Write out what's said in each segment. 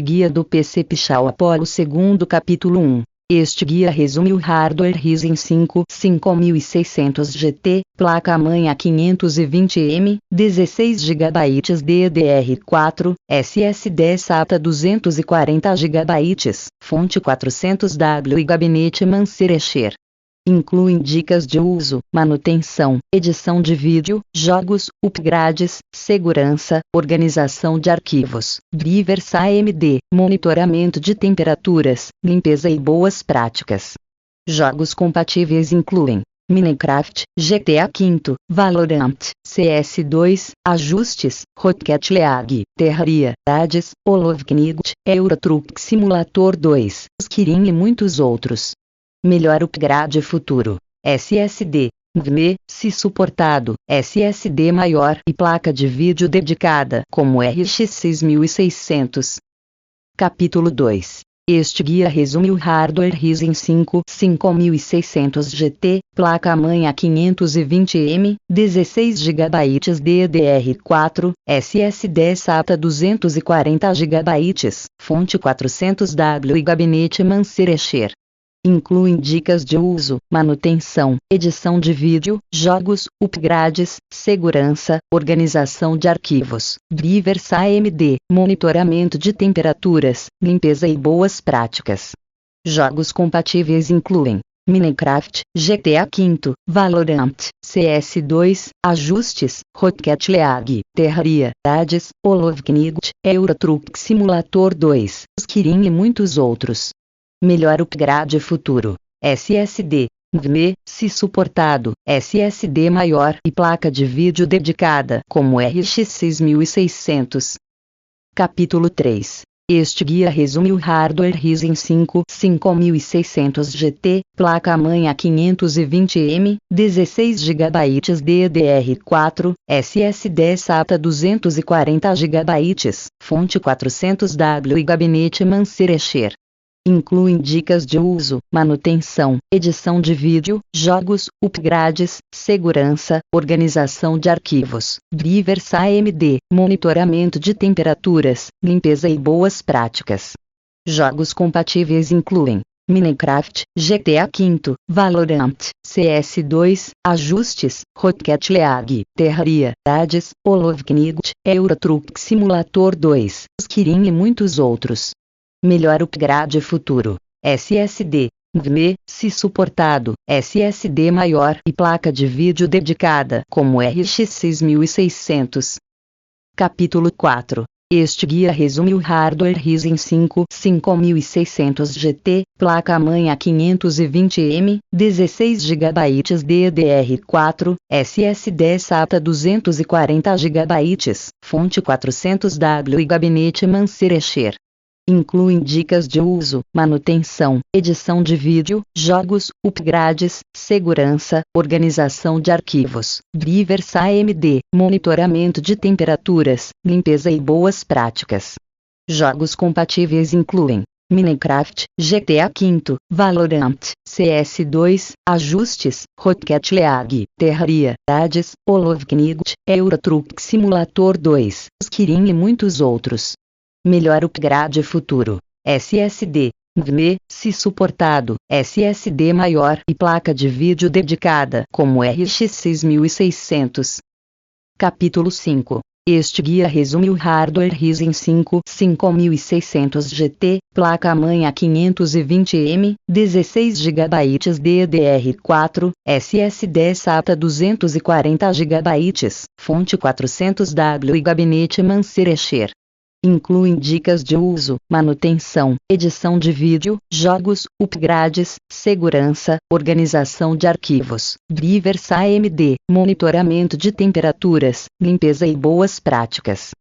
Guia do PC Pichau Apollo segundo capítulo 1. Este guia resume o hardware Ryzen 5 5600 GT, placa-mãe A520M, 16 GB DDR4, SSD SATA 240 GB, fonte 400W e gabinete Manser-Escher. Incluem dicas de uso, manutenção, edição de vídeo, jogos, upgrades, segurança, organização de arquivos, drivers AMD, monitoramento de temperaturas, limpeza e boas práticas. Jogos compatíveis incluem Minecraft, GTA V, Valorant, CS2, ajustes, Rocket League, Terraria, Hades, Olovknight, Euro Truck Simulator 2, Skirim e muitos outros. Melhor upgrade futuro. SSD. NVMe, se suportado, SSD maior e placa de vídeo dedicada, como RX 6600. Capítulo 2. Este guia resume o hardware Ryzen 5 5600 GT, placa-mãe A520M, 16 GB DDR4, SSD SATA 240 GB, fonte 400W e gabinete Manser-Escher. Incluem dicas de uso, manutenção, edição de vídeo, jogos, upgrades, segurança, organização de arquivos, drivers AMD, monitoramento de temperaturas, limpeza e boas práticas. Jogos compatíveis incluem Minecraft, GTA V, Valorant, CS2, ajustes, Rocket League, Terraria, Hades, Olovknight, Euro Truck Simulator 2, Skirim e muitos outros. Melhor upgrade futuro. SSD. NVMe, se suportado, SSD maior e placa de vídeo dedicada, como RX 6600. Capítulo 3. Este guia resume o hardware Ryzen 5 5600 GT, placa-mãe A520M, 16 GB DDR4, SSD SATA 240 GB, fonte 400W e gabinete Manser-Escher. Incluem dicas de uso, manutenção, edição de vídeo, jogos, upgrades, segurança, organização de arquivos, drivers AMD, monitoramento de temperaturas, limpeza e boas práticas. Jogos compatíveis incluem Minecraft, GTA V, Valorant, CS2, ajustes, Rocket League, Terraria, Hades, Olovknight, Euro Truck Simulator 2, Skirim e muitos outros. Melhor upgrade futuro. SSD. NVMe, se suportado, SSD maior e placa de vídeo dedicada, como RX 6600. Capítulo 4. Este guia resume o hardware Ryzen 5 5600 GT, placa-mãe A520M, 16 GB DDR4, SSD SATA 240 GB, fonte 400W e gabinete Manser-Escher. Incluem dicas de uso, manutenção, edição de vídeo, jogos, upgrades, segurança, organização de arquivos, drivers AMD, monitoramento de temperaturas, limpeza e boas práticas. Jogos compatíveis incluem Minecraft, GTA V, Valorant, CS2, ajustes, Rocket League, Terraria, Hades, Olovknight, Euro Truck Simulator 2, Skirim e muitos outros. Melhor upgrade futuro. SSD. NVMe, se suportado, SSD maior e placa de vídeo dedicada, como RX 6600. Capítulo 5. Este guia resume o hardware Ryzen 5 5600 GT, placa-mãe A520M, 16 GB DDR4, SSD SATA 240 GB, fonte 400W e gabinete Manser-Escher. Incluem dicas de uso, manutenção, edição de vídeo, jogos, upgrades, segurança, organização de arquivos, drivers AMD, monitoramento de temperaturas, limpeza e boas práticas.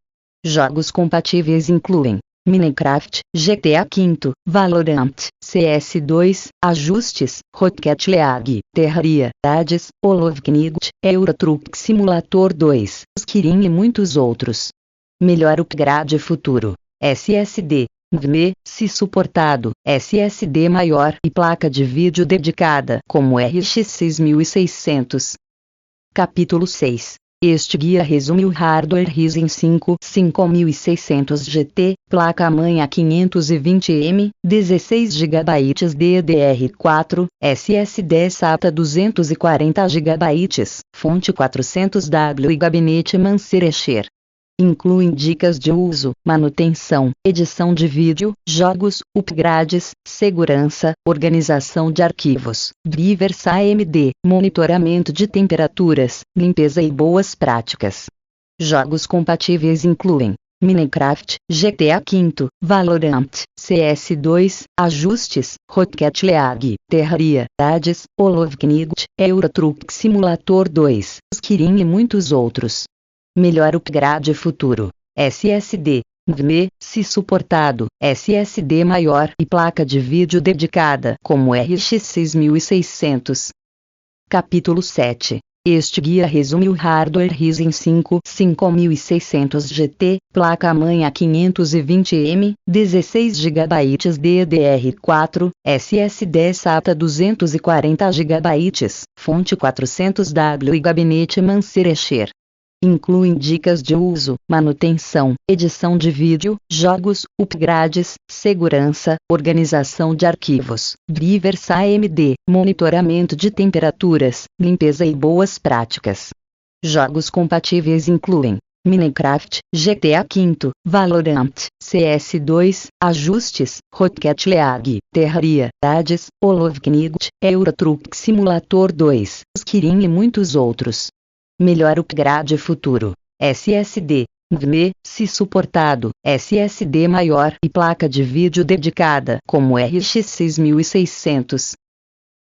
Jogos compatíveis incluem Minecraft, GTA V, Valorant, CS2, ajustes, Rocket League, Terraria, Hades, Olovknight, Euro Truck Simulator 2, Skirim e muitos outros. Melhor upgrade futuro. SSD. NVMe, se suportado, SSD maior e placa de vídeo dedicada, como RX 6600. Capítulo 6. Este guia resume o hardware Ryzen 5 5600 GT, placa-mãe A520M, 16 GB DDR4, SSD SATA 240 GB, fonte 400W e gabinete Mancer Escher. Incluem dicas de uso, manutenção, edição de vídeo, jogos, upgrades, segurança, organização de arquivos, drivers AMD, monitoramento de temperaturas, limpeza e boas práticas. Jogos compatíveis incluem Minecraft, GTA V, Valorant, CS2, ajustes, Rocket League, Terraria, Hades, Olovknight, Euro Truck Simulator 2, Skirim e muitos outros. Melhor upgrade futuro. SSD. NVMe, se suportado, SSD maior e placa de vídeo dedicada, como RX 6600. Capítulo 7. Este guia resume o hardware Ryzen 5 5600 GT, placa-mãe A520M, 16 GB DDR4, SSD SATA 240 GB, fonte 400W e gabinete Mancer Escher. Incluem dicas de uso, manutenção, edição de vídeo, jogos, upgrades, segurança, organização de arquivos, drivers AMD, monitoramento de temperaturas, limpeza e boas práticas. Jogos compatíveis incluem Minecraft, GTA V, Valorant, CS2, ajustes, Rocket League, Terraria, Hades, Olovknight, Euro Truck Simulator 2, Skirim e muitos outros. Melhor upgrade futuro. SSD. NVMe, se suportado, SSD maior e placa de vídeo dedicada, como RX 6600.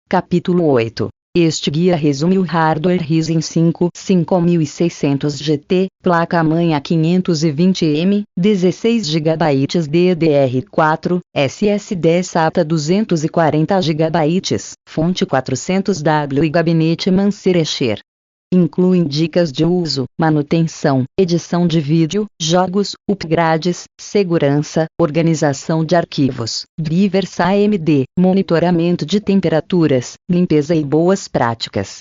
Capítulo 8. Este guia resume o hardware Ryzen 5 5600 GT, placa-mãe A520M, 16 GB DDR4, SSD SATA 240 GB, fonte 400W e gabinete Mancer Escher. Incluem dicas de uso, manutenção, edição de vídeo, jogos, upgrades, segurança, organização de arquivos, drivers AMD, monitoramento de temperaturas, limpeza e boas práticas.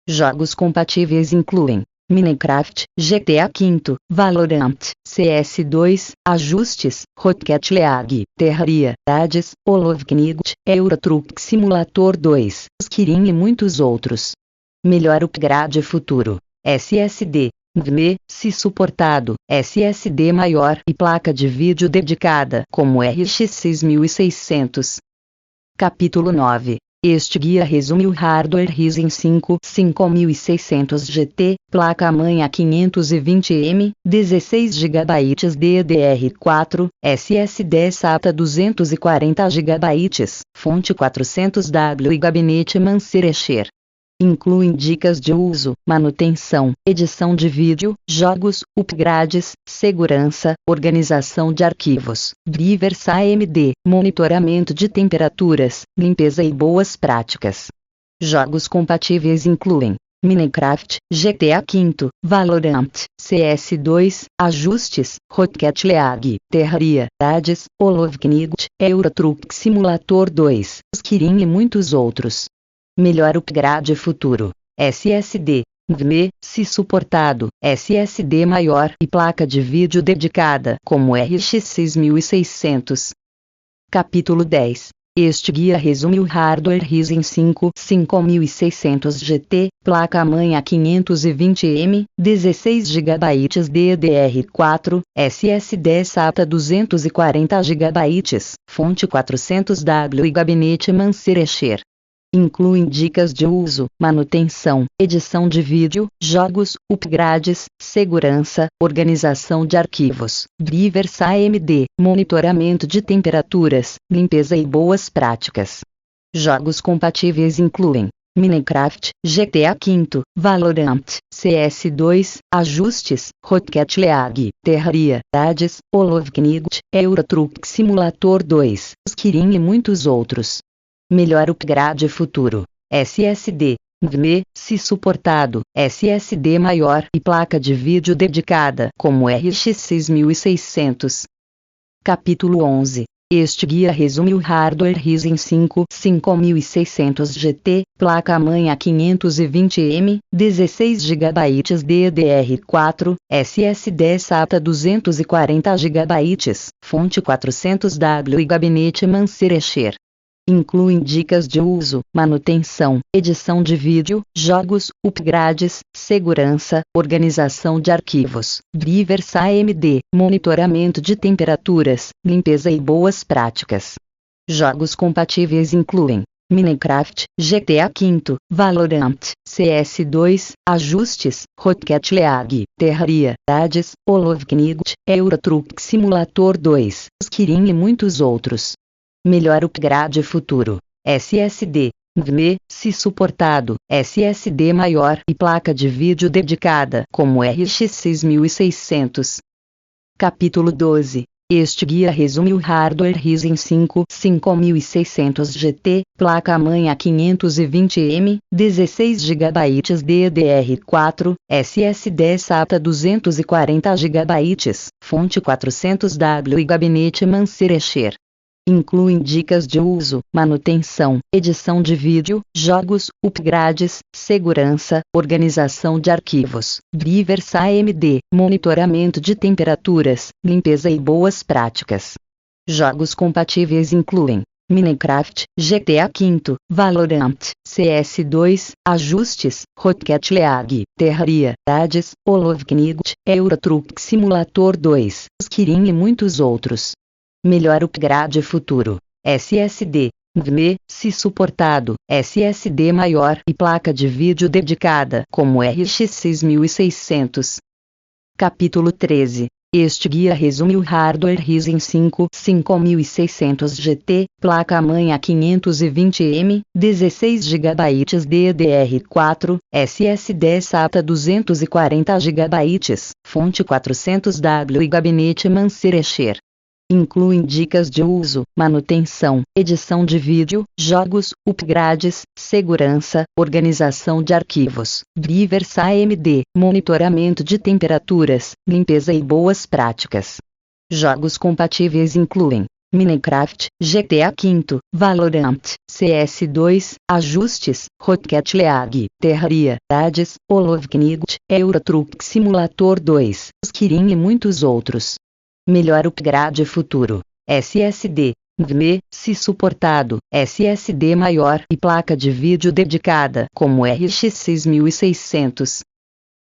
Jogos compatíveis incluem Minecraft, GTA V, Valorant, CS2, ajustes, Rocket League, Terraria, Hades, Olovknight, Euro Truck Simulator 2, Skirim e muitos outros. Melhor upgrade futuro. SSD. NVMe, se suportado, SSD maior e placa de vídeo dedicada, como RX 6600. Capítulo 9. Este guia resume o hardware Ryzen 5 5600 GT, placa-mãe A520M, 16 GB DDR4, SSD SATA 240 GB, fonte 400W e gabinete Mancer Escher. Incluem dicas de uso, manutenção, edição de vídeo, jogos, upgrades, segurança, organização de arquivos, drivers AMD, monitoramento de temperaturas, limpeza e boas práticas. Jogos compatíveis incluem Minecraft, GTA V, Valorant, CS2, ajustes, Rocket League, Terraria, Hades, Olovknight, Euro Truck Simulator 2, Skirim e muitos outros. Melhor upgrade futuro. SSD. NVMe, se suportado, SSD maior e placa de vídeo dedicada, como RX 6600. Capítulo 10. Este guia resume o hardware Ryzen 5 5600 GT, placa-mãe A520M, 16 GB DDR4, SSD SATA 240 GB, fonte 400W e gabinete Mancer Escher. Incluem dicas de uso, manutenção, edição de vídeo, jogos, upgrades, segurança, organização de arquivos, drivers AMD, monitoramento de temperaturas, limpeza e boas práticas. Jogos compatíveis incluem Minecraft, GTA V, Valorant, CS2, ajustes, Rocket League, Terraria, Hades, Olovknight, Euro Truck Simulator 2, Skirim e muitos outros. Melhor upgrade futuro. SSD. NVMe, se suportado, SSD maior e placa de vídeo dedicada, como RX 6600. Capítulo 11. Este guia resume o hardware Ryzen 5 5600 GT, placa-mãe A520M, 16 GB DDR4, SSD SATA 240 GB, fonte 400W e gabinete Mancer Escher. Incluem dicas de uso, manutenção, edição de vídeo, jogos, upgrades, segurança, organização de arquivos, drivers AMD, monitoramento de temperaturas, limpeza e boas práticas. Jogos compatíveis incluem Minecraft, GTA V, Valorant, CS2, ajustes, Rocket League, Terraria, Hades, Olovknight, Euro Truck Simulator 2, Skirim e muitos outros. Melhor upgrade futuro. SSD. NVMe, se suportado, SSD maior e placa de vídeo dedicada, como RX 6600. Capítulo 12. Este guia resume o hardware Ryzen 5 5600 GT, placa-mãe A520M, 16 GB DDR4, SSD SATA 240 GB, fonte 400W e gabinete Mancer Escher. Incluem dicas de uso, manutenção, edição de vídeo, jogos, upgrades, segurança, organização de arquivos, drivers AMD, monitoramento de temperaturas, limpeza e boas práticas. Jogos compatíveis incluem Minecraft, GTA V, Valorant, CS2, ajustes, Rocket League, Terraria, Hades, Olovknight, Euro Truck Simulator 2, Skirim e muitos outros. Melhor upgrade futuro. SSD. NVMe, se suportado, SSD maior e placa de vídeo dedicada, como RX 6600. Capítulo 13. Este guia resume o hardware Ryzen 5 5600 GT, placa-mãe A520M, 16 GB DDR4, SSD SATA 240 GB, fonte 400W e gabinete Mancer Escher. Incluem dicas de uso, manutenção, edição de vídeo, jogos, upgrades, segurança, organização de arquivos, drivers AMD, monitoramento de temperaturas, limpeza e boas práticas. Jogos compatíveis incluem Minecraft, GTA V, Valorant, CS2, ajustes, Rocket League, Terraria, Hades, Olovknight, Euro Truck Simulator 2, Skirim e muitos outros. Melhor upgrade futuro. SSD. NVMe, se suportado, SSD maior e placa de vídeo dedicada, como RX 6600.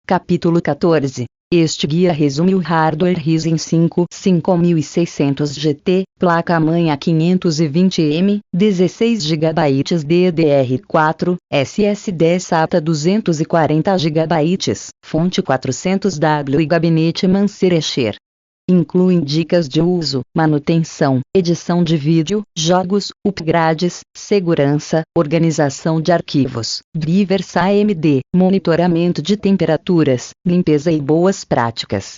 Capítulo 14. Este guia resume o hardware Ryzen 5 5600 GT, placa-mãe A520M, 16 GB DDR4, SSD SATA 240 GB, fonte 400W e gabinete Mancer Escher. Incluem dicas de uso, manutenção, edição de vídeo, jogos, upgrades, segurança, organização de arquivos, drivers AMD, monitoramento de temperaturas, limpeza e boas práticas.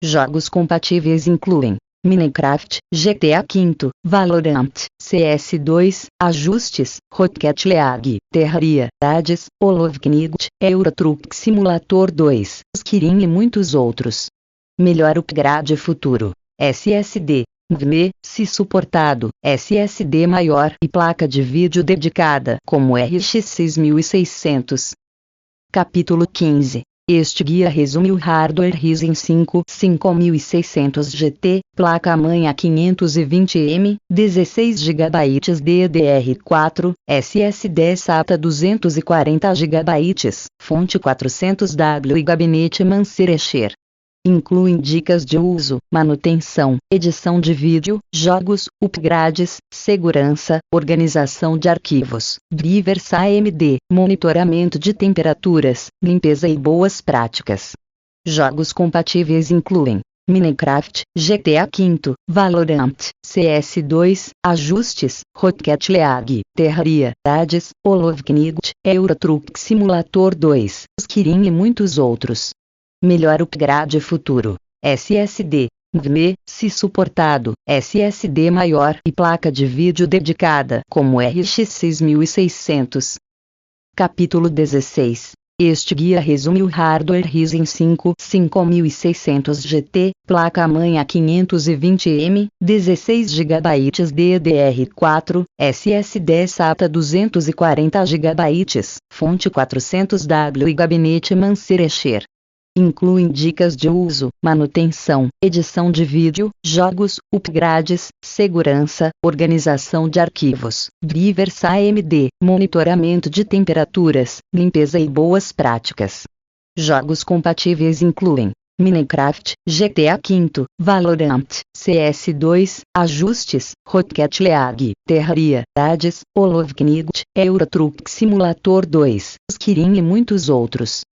Jogos compatíveis incluem Minecraft, GTA V, Valorant, CS2, ajustes, Rocket League, Terraria, Hades, Olovknight, Euro Truck Simulator 2, Skirim e muitos outros. Melhor upgrade futuro. SSD. NVMe, se suportado, SSD maior e placa de vídeo dedicada, como RX 6600. Capítulo 15. Este guia resume o hardware Ryzen 5 5600 GT, placa-mãe A520M, 16 GB DDR4, SSD SATA 240 GB, fonte 400W e gabinete Mancer Escher. Incluem dicas de uso, manutenção, edição de vídeo, jogos, upgrades, segurança, organização de arquivos, drivers AMD, monitoramento de temperaturas, limpeza e boas práticas. Jogos compatíveis incluem Minecraft, GTA V, Valorant, CS2, ajustes, Rocket League, Terraria, Hades, Olovknight, Euro Truck Simulator 2, Skirim e muitos outros. Melhor upgrade futuro. SSD. NVMe, se suportado, SSD maior e placa de vídeo dedicada, como RX 6600. Capítulo 16. Este guia resume o hardware Ryzen 5 5600 GT, placa-mãe a 520M, 16 GB DDR4, SSD SATA 240 GB, fonte 400W e gabinete Manser-Escher. Incluem dicas de uso, manutenção, edição de vídeo, jogos, upgrades, segurança, organização de arquivos, drivers AMD, monitoramento de temperaturas, limpeza e boas práticas. Jogos compatíveis incluem Minecraft, GTA V, Valorant, CS2, ajustes, Rocket League, Terraria, Hades, Olovknight, Euro Truck Simulator 2, Skirim e muitos outros.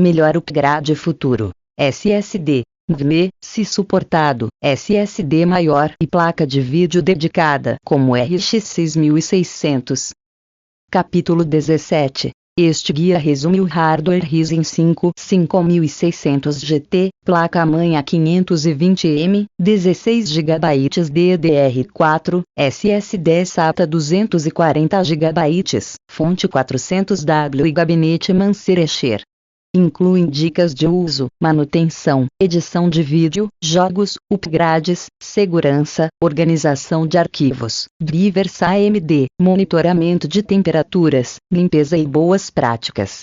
Melhor upgrade futuro. SSD. NVMe, se suportado, SSD maior e placa de vídeo dedicada, como RX 6600. Capítulo 17. Este guia resume o hardware Ryzen 5 5600 GT, placa-mãe a 520M, 16 GB DDR4, SSD SATA 240 GB, fonte 400W e gabinete Manser-Escher. Incluem dicas de uso, manutenção, edição de vídeo, jogos, upgrades, segurança, organização de arquivos, drivers AMD, monitoramento de temperaturas, limpeza e boas práticas.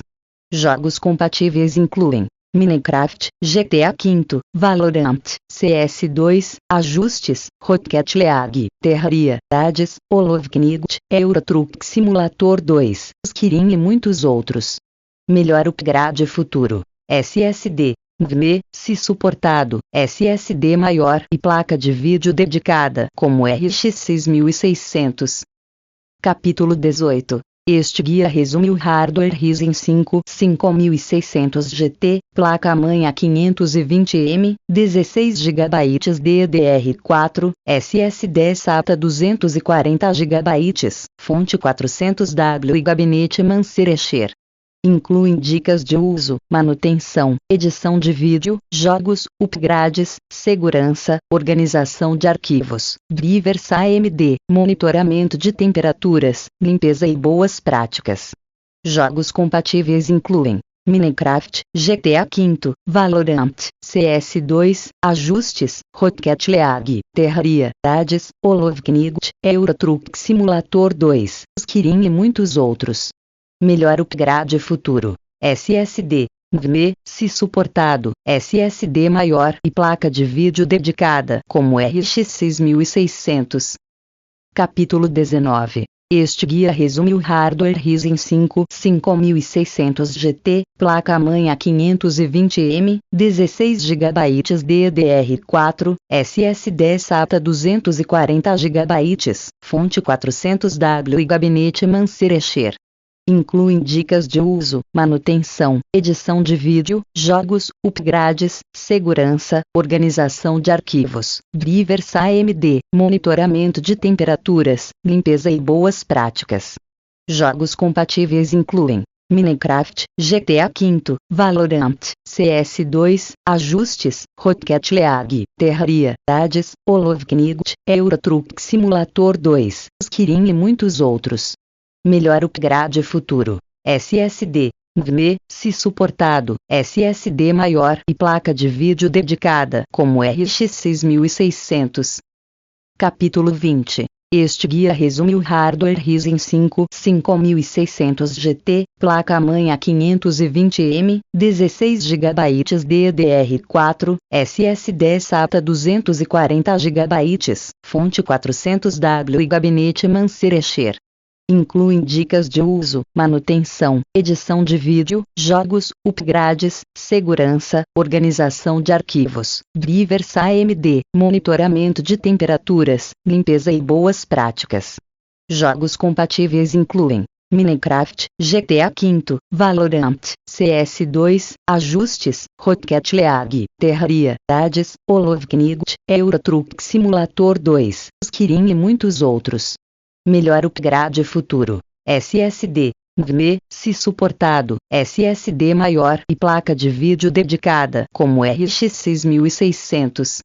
Jogos compatíveis incluem Minecraft, GTA V, Valorant, CS2, ajustes, Rocket League, Terraria, Hades, Olovknight, Euro Truck Simulator 2, Skirim e muitos outros. Melhor upgrade futuro. SSD. NVMe, se suportado, SSD maior e placa de vídeo dedicada, como RX 6600. Capítulo 18. Este guia resume o hardware Ryzen 5 5600 GT, placa-mãe a 520M, 16 GB DDR4, SSD SATA 240 GB, fonte 400W e gabinete Manser-Escher. Incluem dicas de uso, manutenção, edição de vídeo, jogos, upgrades, segurança, organização de arquivos, drivers AMD, monitoramento de temperaturas, limpeza e boas práticas. Jogos compatíveis incluem Minecraft, GTA V, Valorant, CS2, ajustes, Rocket League, Terraria, Hades, Olovknight, Euro Truck Simulator 2, Skirim e muitos outros. Melhor upgrade futuro. SSD. NVMe, se suportado, SSD maior e placa de vídeo dedicada, como RX 6600. Capítulo 19. Este guia resume o hardware Ryzen 5 5600 GT, placa-mãe a 520M, 16 GB DDR4, SSD SATA 240 GB, fonte 400W e gabinete Manser-Escher. Incluem dicas de uso, manutenção, edição de vídeo, jogos, upgrades, segurança, organização de arquivos, drivers AMD, monitoramento de temperaturas, limpeza e boas práticas. Jogos compatíveis incluem Minecraft, GTA V, Valorant, CS2, ajustes, Rocket League, Terraria, Hades, Olovknight, Euro Truck Simulator 2, Skirim e muitos outros. Melhor upgrade futuro. SSD. NVMe, se suportado, SSD maior e placa de vídeo dedicada, como RX 6600. Capítulo 20. Este guia resume o hardware Ryzen 5 5600 GT, placa-mãe a 520M, 16 GB DDR4, SSD SATA 240 GB, fonte 400W e gabinete Manser-Escher. Incluem dicas de uso, manutenção, edição de vídeo, jogos, upgrades, segurança, organização de arquivos, drivers AMD, monitoramento de temperaturas, limpeza e boas práticas. Jogos compatíveis incluem Minecraft, GTA V, Valorant, CS2, ajustes, Rocket League, Terraria, Hades, Olovknight, Euro Truck Simulator 2, Skirim e muitos outros. Melhor upgrade futuro. SSD. NVMe, se suportado, SSD maior e placa de vídeo dedicada, como RX 6600.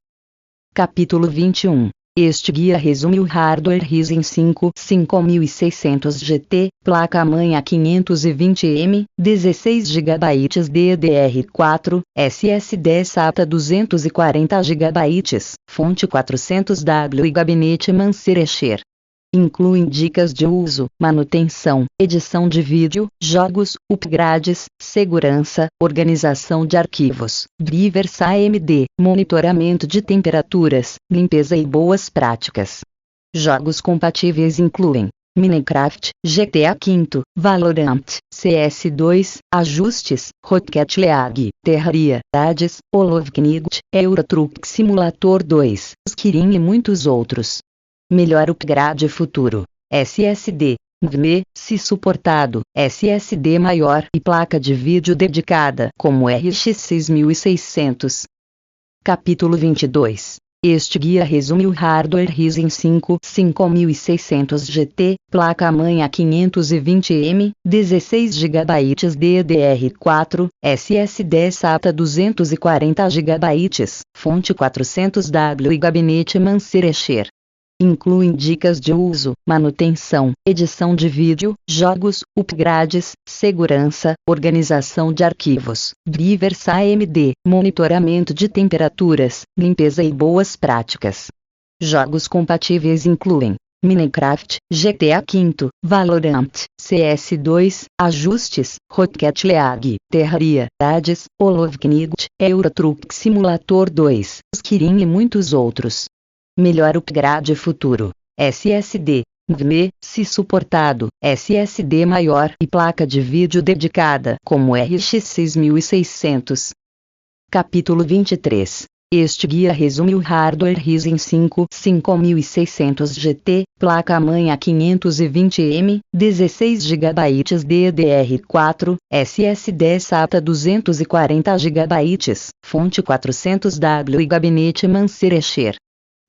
Capítulo 21. Este guia resume o hardware Ryzen 5 5600 GT, placa-mãe A520M, 16 GB DDR4, SSD SATA 240 GB, fonte 400W e gabinete Mancer Escher. Incluem dicas de uso, manutenção, edição de vídeo, jogos, upgrades, segurança, organização de arquivos, drivers AMD, monitoramento de temperaturas, limpeza e boas práticas. Jogos compatíveis incluem Minecraft, GTA V, Valorant, CS2, ajustes, Rocket League, Terraria, Hades, Olovknight, Euro Truck Simulator 2, Skirim e muitos outros. Melhor upgrade futuro. SSD. NVMe, se suportado, SSD maior e placa de vídeo dedicada, como RX 6600. Capítulo 22. Este guia resume o hardware Ryzen 5 5600 GT, placa-mãe A520M, 16 GB DDR4, SSD SATA 240 GB, fonte 400W e gabinete Mancer Escher. Incluem dicas de uso, manutenção, edição de vídeo, jogos, upgrades, segurança, organização de arquivos, drivers AMD, monitoramento de temperaturas, limpeza e boas práticas. Jogos compatíveis incluem Minecraft, GTA V, Valorant, CS2, ajustes, Rocket League, Terraria, Hades, Olovknight, Euro Truck Simulator 2, Skirim e muitos outros. Melhor upgrade futuro. SSD. NVMe, se suportado, SSD maior e placa de vídeo dedicada, como RX 6600. Capítulo 23. Este guia resume o hardware Ryzen 5 5600 GT, placa-mãe A520M, 16 GB DDR4, SSD SATA 240 GB, fonte 400W e gabinete Mancer Escher.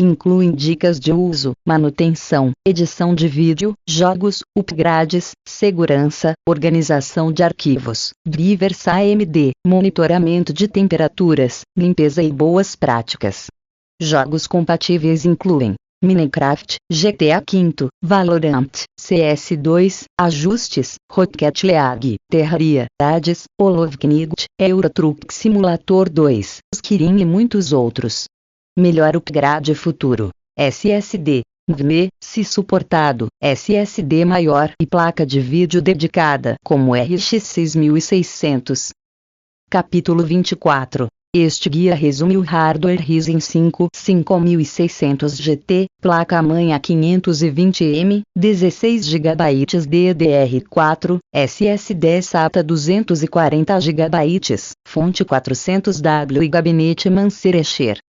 Incluem dicas de uso, manutenção, edição de vídeo, jogos, upgrades, segurança, organização de arquivos, drivers AMD, monitoramento de temperaturas, limpeza e boas práticas. Jogos compatíveis incluem Minecraft, GTA V, Valorant, CS2, ajustes, Rocket League, Terraria, Hades, Olovknight, Euro Truck Simulator 2, Skirim e muitos outros. Melhor upgrade futuro. SSD. NVMe, se suportado, SSD maior e placa de vídeo dedicada, como RX 6600. Capítulo 24. Este guia resume o hardware Ryzen 5 5600 GT, placa-mãe A520M, 16 GB DDR4, SSD SATA 240 GB, fonte 400W e gabinete Mancer Escher.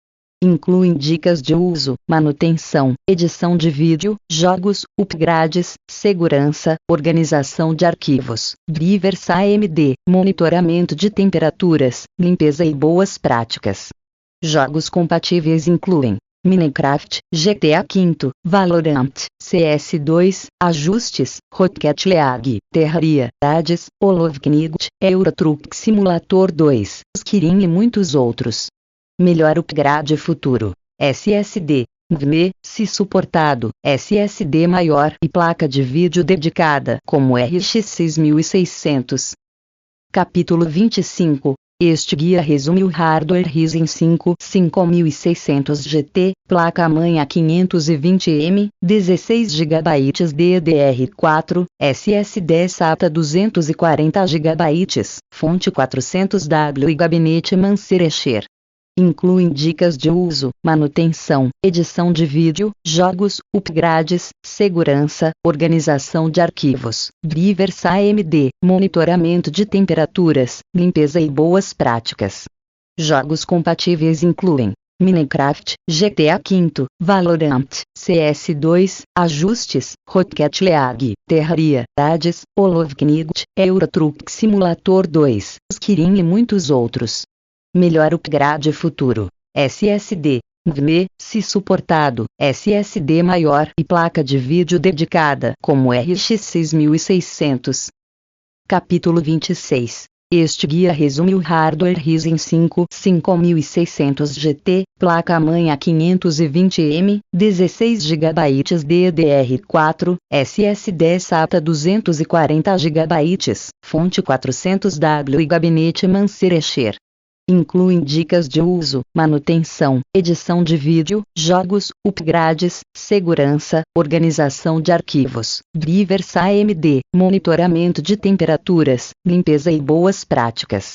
Incluem dicas de uso, manutenção, edição de vídeo, jogos, upgrades, segurança, organização de arquivos, drivers AMD, monitoramento de temperaturas, limpeza e boas práticas. Jogos compatíveis incluem Minecraft, GTA V, Valorant, CS2, ajustes, Rocket League, Terraria, Hades, Olovknight, Euro Truck Simulator 2, Skirim e muitos outros. Melhor upgrade futuro. SSD. NVMe, se suportado, SSD maior e placa de vídeo dedicada, como RX 6600. Capítulo 25. Este guia resume o hardware Ryzen 5 5600 GT, placa-mãe A520M, 16 GB DDR4, SSD SATA 240 GB, fonte 400W e gabinete Mancer Escher. Incluem dicas de uso, manutenção, edição de vídeo, jogos, upgrades, segurança, organização de arquivos, drivers AMD, monitoramento de temperaturas, limpeza e boas práticas. Jogos compatíveis incluem Minecraft, GTA V, Valorant, CS2, ajustes, Rocket League, Terraria, Hades, Olovknight, Euro Truck Simulator 2, Skirim e muitos outros. Melhor upgrade futuro. SSD. NVMe, se suportado, SSD maior e placa de vídeo dedicada, como RX 6600. Capítulo 26. Este guia resume o hardware Ryzen 5 5600 GT, placa-mãe A520M, 16 GB DDR4, SSD SATA 240 GB, fonte 400W e gabinete Mancer Escher. Incluem dicas de uso, manutenção, edição de vídeo, jogos, upgrades, segurança, organização de arquivos, drivers AMD, monitoramento de temperaturas, limpeza e boas práticas.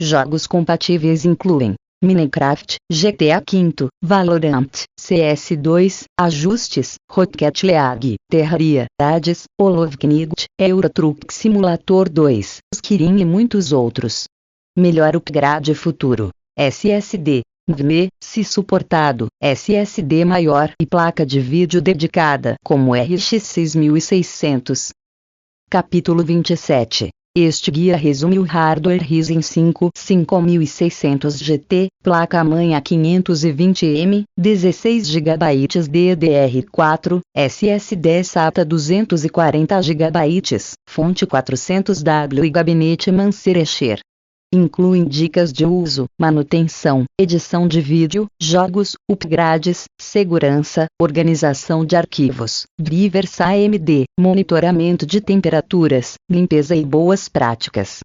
Jogos compatíveis incluem Minecraft, GTA V, Valorant, CS2, ajustes, Rocket League, Terraria, Hades, Olovknight, Euro Truck Simulator 2, Skirim e muitos outros. Melhor upgrade futuro. SSD. NVMe, se suportado, SSD maior e placa de vídeo dedicada, como RX 6600. Capítulo 27. Este guia resume o hardware Ryzen 5 5600 GT, placa-mãe A520M, 16 GB DDR4, SSD SATA 240 GB, fonte 400W e gabinete Mancer Escher. Incluem dicas de uso, manutenção, edição de vídeo, jogos, upgrades, segurança, organização de arquivos, drivers AMD, monitoramento de temperaturas, limpeza e boas práticas.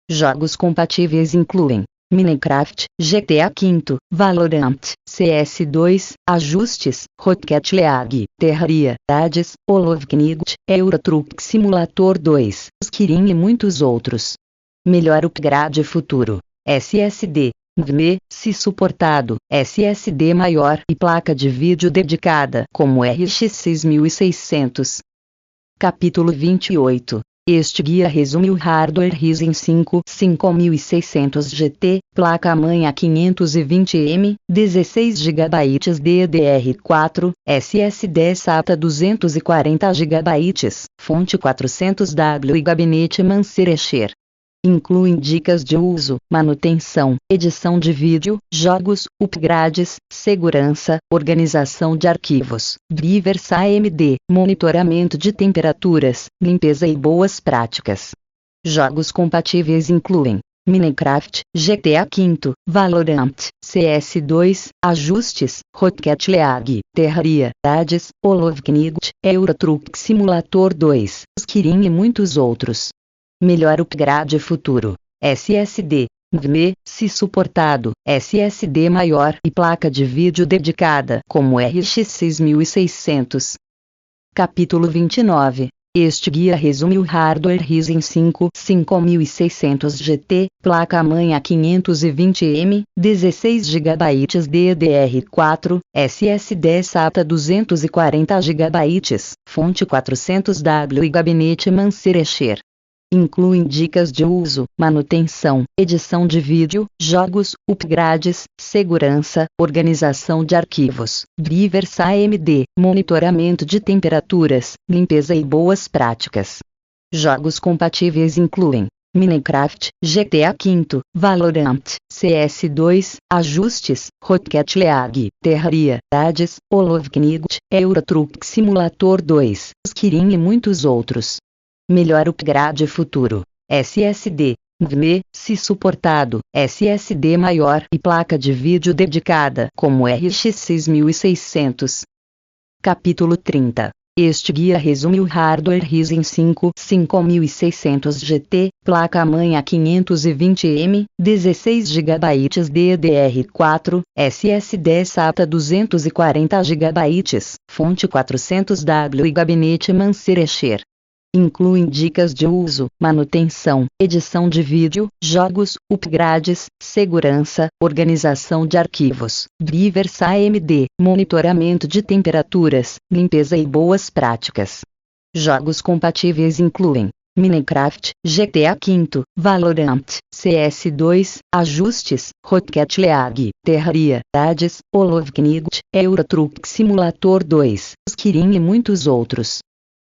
Jogos compatíveis incluem Minecraft, GTA V, Valorant, CS2, ajustes, Rocket League, Terraria, Hades, Olovknight, Euro Truck Simulator 2, Skirim e muitos outros. Melhor upgrade futuro. SSD. NVMe, se suportado, SSD maior e placa de vídeo dedicada, como RX 6600. Capítulo 28. Este guia resume o hardware Ryzen 5 5600 GT, placa-mãe A520M, 16 GB DDR4, SSD SATA 240 GB, fonte 400W e gabinete Mancer Escher. Incluem dicas de uso, manutenção, edição de vídeo, jogos, upgrades, segurança, organização de arquivos, drivers AMD, monitoramento de temperaturas, limpeza e boas práticas. Jogos compatíveis incluem Minecraft, GTA V, Valorant, CS2, ajustes, Rocket League, Terraria, Hades, Olovknight, Euro Truck Simulator 2, Skirim e muitos outros. Melhor upgrade futuro. SSD. NVMe, se suportado, SSD maior e placa de vídeo dedicada, como RX 6600. Capítulo 29. Este guia resume o hardware Ryzen 5 5600 GT, placa-mãe A520M, 16 GB DDR4, SSD SATA 240 GB, fonte 400W e gabinete Mancer Escher. Incluem dicas de uso, manutenção, edição de vídeo, jogos, upgrades, segurança, organização de arquivos, drivers AMD, monitoramento de temperaturas, limpeza e boas práticas. Jogos compatíveis incluem Minecraft, GTA V, Valorant, CS2, ajustes, Rocket League, Terraria, Hades, Olovknight, Euro Truck Simulator 2, Skirim e muitos outros. Melhor upgrade futuro. SSD. NVMe, se suportado, SSD maior e placa de vídeo dedicada, como RX 6600. Capítulo 30. Este guia resume o hardware Ryzen 5 5600 GT, placa-mãe A520M, 16 GB DDR4, SSD SATA 240 GB, fonte 400W e gabinete Mancer Escher. Incluem dicas de uso, manutenção, edição de vídeo, jogos, upgrades, segurança, organização de arquivos, drivers AMD, monitoramento de temperaturas, limpeza e boas práticas. Jogos compatíveis incluem Minecraft, GTA V, Valorant, CS2, ajustes, Rocket League, Terraria, Hades, Olovknight, Euro Truck Simulator 2, Skirim e muitos outros.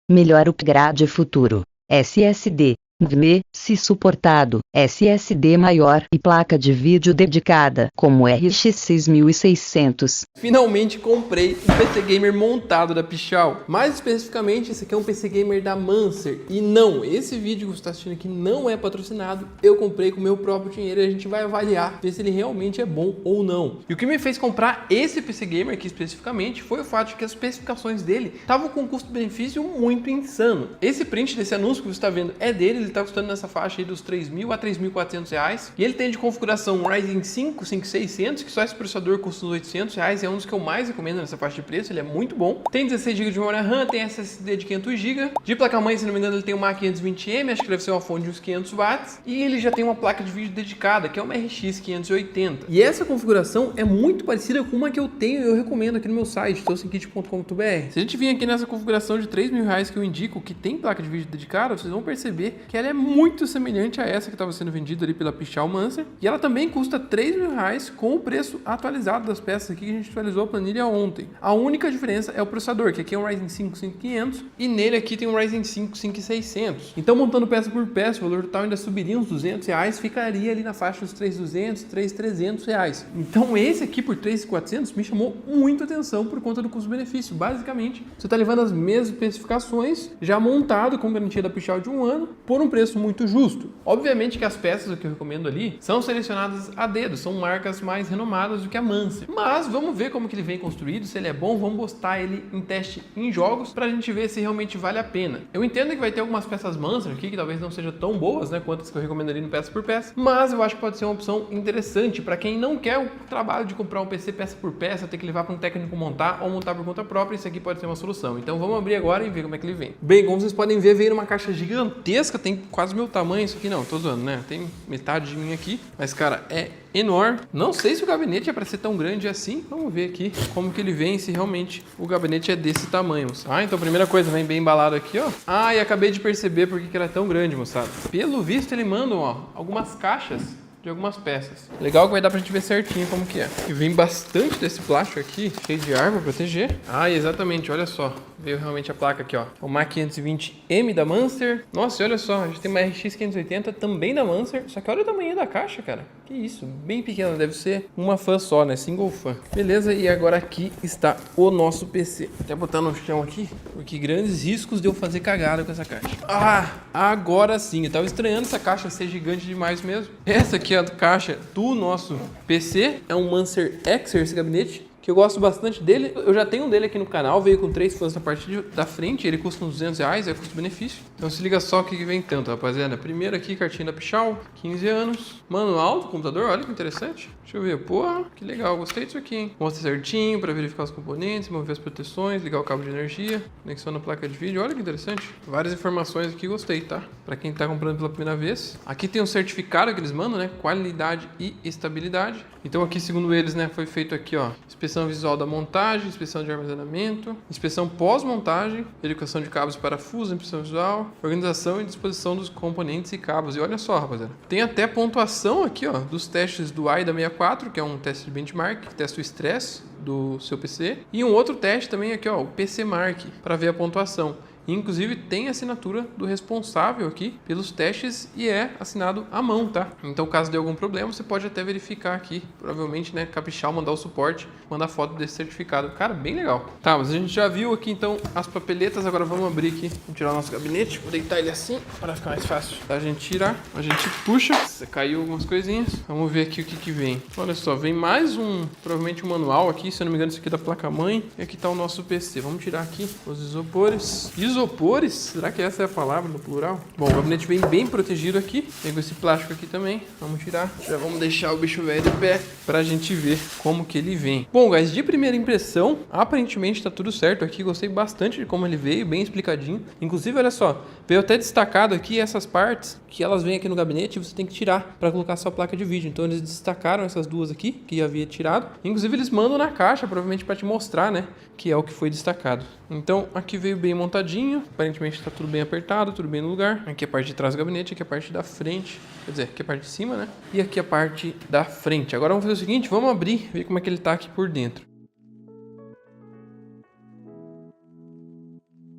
Melhor upgrade futuro. SSD. NVMe, se suportado, SSD maior e placa de vídeo dedicada, como RX 6600. Finalmente comprei um PC Gamer montado da Pichau. Mais especificamente, esse aqui é um PC Gamer da Mancer. E não, esse vídeo que você está assistindo aqui não é patrocinado. Eu comprei com o meu próprio dinheiro e a gente vai avaliar, ver se ele realmente é bom ou não. E o que me fez comprar esse PC Gamer aqui especificamente foi o fato de que as especificações dele estavam com um custo-benefício muito insano. Esse print desse anúncio que você está vendo é dele, ele está custando nessa faixa aí dos R$3.000 a R$3.400. E ele tem de configuração um Ryzen 5 5600, que só esse processador custa uns R$800, é um dos que eu mais recomendo nessa faixa de preço, ele é muito bom. Tem 16 GB de memória RAM, tem SSD de 500 GB. De placa-mãe, se não me engano, ele tem uma A520M, acho que deve ser uma fonte de uns 500 watts. E ele já tem uma placa de vídeo dedicada, que é uma RX 580. E essa configuração é muito parecida com uma que eu tenho e eu recomendo aqui no meu site, tocenkit.com.br. Se a gente vir aqui nessa configuração de R$3.000 que eu indico, que tem placa de vídeo dedicada, vocês vão perceber que ela é muito semelhante a essa que estava sendo vendida ali pela Pichau Mancer. E ela também custa R$3.000 com o preço atualizado das peças aqui que a gente atualizou a planilha ontem. A única diferença é o processador, que aqui é um Ryzen 5 5500 e nele aqui tem um Ryzen 5 5600. Então, montando peça por peça, o valor total ainda subiria uns R$200, ficaria ali na faixa dos R$3.200, R$3.300. Então, esse aqui por R$3.400 me chamou muito atenção por conta do custo-benefício. Basicamente, você está levando as mesmas especificações, já montado com garantia da Pichau de 1 ano, por um preço muito justo. Obviamente que as peças que eu recomendo ali são selecionadas a dedo, são marcas mais renomadas do que a Mancer. Mas vamos ver como que ele vem construído, se ele é bom, vamos botar ele em teste em jogos pra gente ver se realmente vale a pena. Eu entendo que vai ter algumas peças Mancer aqui que talvez não sejam tão boas, né, quanto as que eu recomendaria no peça por peça, mas eu acho que pode ser uma opção interessante para quem não quer o trabalho de comprar um PC peça por peça, ter que levar para um técnico montar ou montar por conta própria. Isso aqui pode ser uma solução. Então vamos abrir agora e ver como é que ele vem. Bem, como vocês podem ver, veio numa caixa gigantesca, tem quase o meu tamanho isso aqui, não, tô zoando, né? Tem metade de mim aqui, mas cara, é enorme. Não sei se o gabinete é para ser tão grande assim. Vamos ver aqui como que ele vem, se realmente o gabinete é desse tamanho, moçada. Ah, então a primeira coisa, vem bem embalado aqui, ó. Ah, e acabei de perceber por que ele é tão grande, moçada. Pelo visto, ele manda, ó, algumas caixas de algumas peças. Legal que vai dar pra gente ver certinho como que é. E vem bastante desse plástico aqui, cheio de ar pra proteger. Ah, exatamente, olha só. Veio realmente a placa aqui, ó. Uma A520M da Mancer. Nossa, e olha só, a gente tem uma RX 580 também da Mancer. Só que olha o tamanho da caixa, cara. Que isso, bem pequena, deve ser uma fã só, né? Single fã. Beleza, e agora aqui está o nosso PC. Até botar no chão aqui, porque grandes riscos de eu fazer cagada com essa caixa. Ah, agora sim. Eu tava estranhando essa caixa ser gigante demais mesmo. Essa aqui é a caixa do nosso PC. É um Mancer Exer esse gabinete, que eu gosto bastante dele. Eu já tenho um dele aqui no canal, veio com 3 fãs na parte da frente, ele custa uns R$200, é custo-benefício. Então se liga só o que vem tanto, rapaziada. Primeiro aqui, cartinha da Pichau, 15 anos. Manual do computador, olha que interessante. Deixa eu ver, porra, que legal, gostei disso aqui, hein? Mostra certinho para verificar os componentes, mover as proteções, ligar o cabo de energia, conexão na placa de vídeo, olha que interessante. Várias informações aqui, gostei, tá? Para quem tá comprando pela primeira vez. Aqui tem um certificado que eles mandam, né? Qualidade e estabilidade. Então aqui, segundo eles, né, foi feito aqui, ó, inspeção visual da montagem, inspeção de armazenamento, inspeção pós-montagem, educação de cabos e parafusos, inspeção visual, organização e disposição dos componentes e cabos. E olha só, rapaziada, tem até pontuação aqui, ó, dos testes do AIDA 64, que é um teste de benchmark, que testa o estresse do seu PC, e um outro teste também aqui, ó, o PC Mark, para ver a pontuação. Inclusive tem a assinatura do responsável aqui pelos testes e é assinado à mão, tá? Então caso dê algum problema, você pode até verificar aqui, provavelmente, né, caprichar, mandar o suporte, mandar foto desse certificado. Cara, bem legal. Tá, mas a gente já viu aqui então as papeletas, agora vamos abrir aqui, vamos tirar o nosso gabinete, vou deitar ele assim para ficar mais fácil da gente tirar. A gente puxa, caiu algumas coisinhas, vamos ver aqui o que que vem. Olha só, vem mais provavelmente um manual aqui, se eu não me engano isso aqui é da placa-mãe, e aqui tá o nosso PC. Vamos tirar aqui os isopores. Isopores? Será que essa é a palavra no plural? Bom, o gabinete vem bem protegido aqui. Pego esse plástico aqui também. Vamos tirar. Já vamos deixar o bicho velho de pé pra gente ver como que ele vem. Bom, guys, de primeira impressão, aparentemente tá tudo certo aqui. Gostei bastante de como ele veio, bem explicadinho. Inclusive, olha só, veio até destacado aqui essas partes que elas vêm aqui no gabinete e você tem que tirar pra colocar sua placa de vídeo. Então eles destacaram essas duas aqui, que havia tirado. Inclusive eles mandam na caixa, provavelmente pra te mostrar, né, que é o que foi destacado. Então aqui veio bem montadinho. Aparentemente está tudo bem apertado, tudo bem no lugar. Aqui a parte de trás do gabinete, aqui a parte da frente. Quer dizer, aqui a parte de cima, né? E aqui a parte da frente. Agora vamos fazer o seguinte, vamos abrir, ver como é que ele tá aqui por dentro.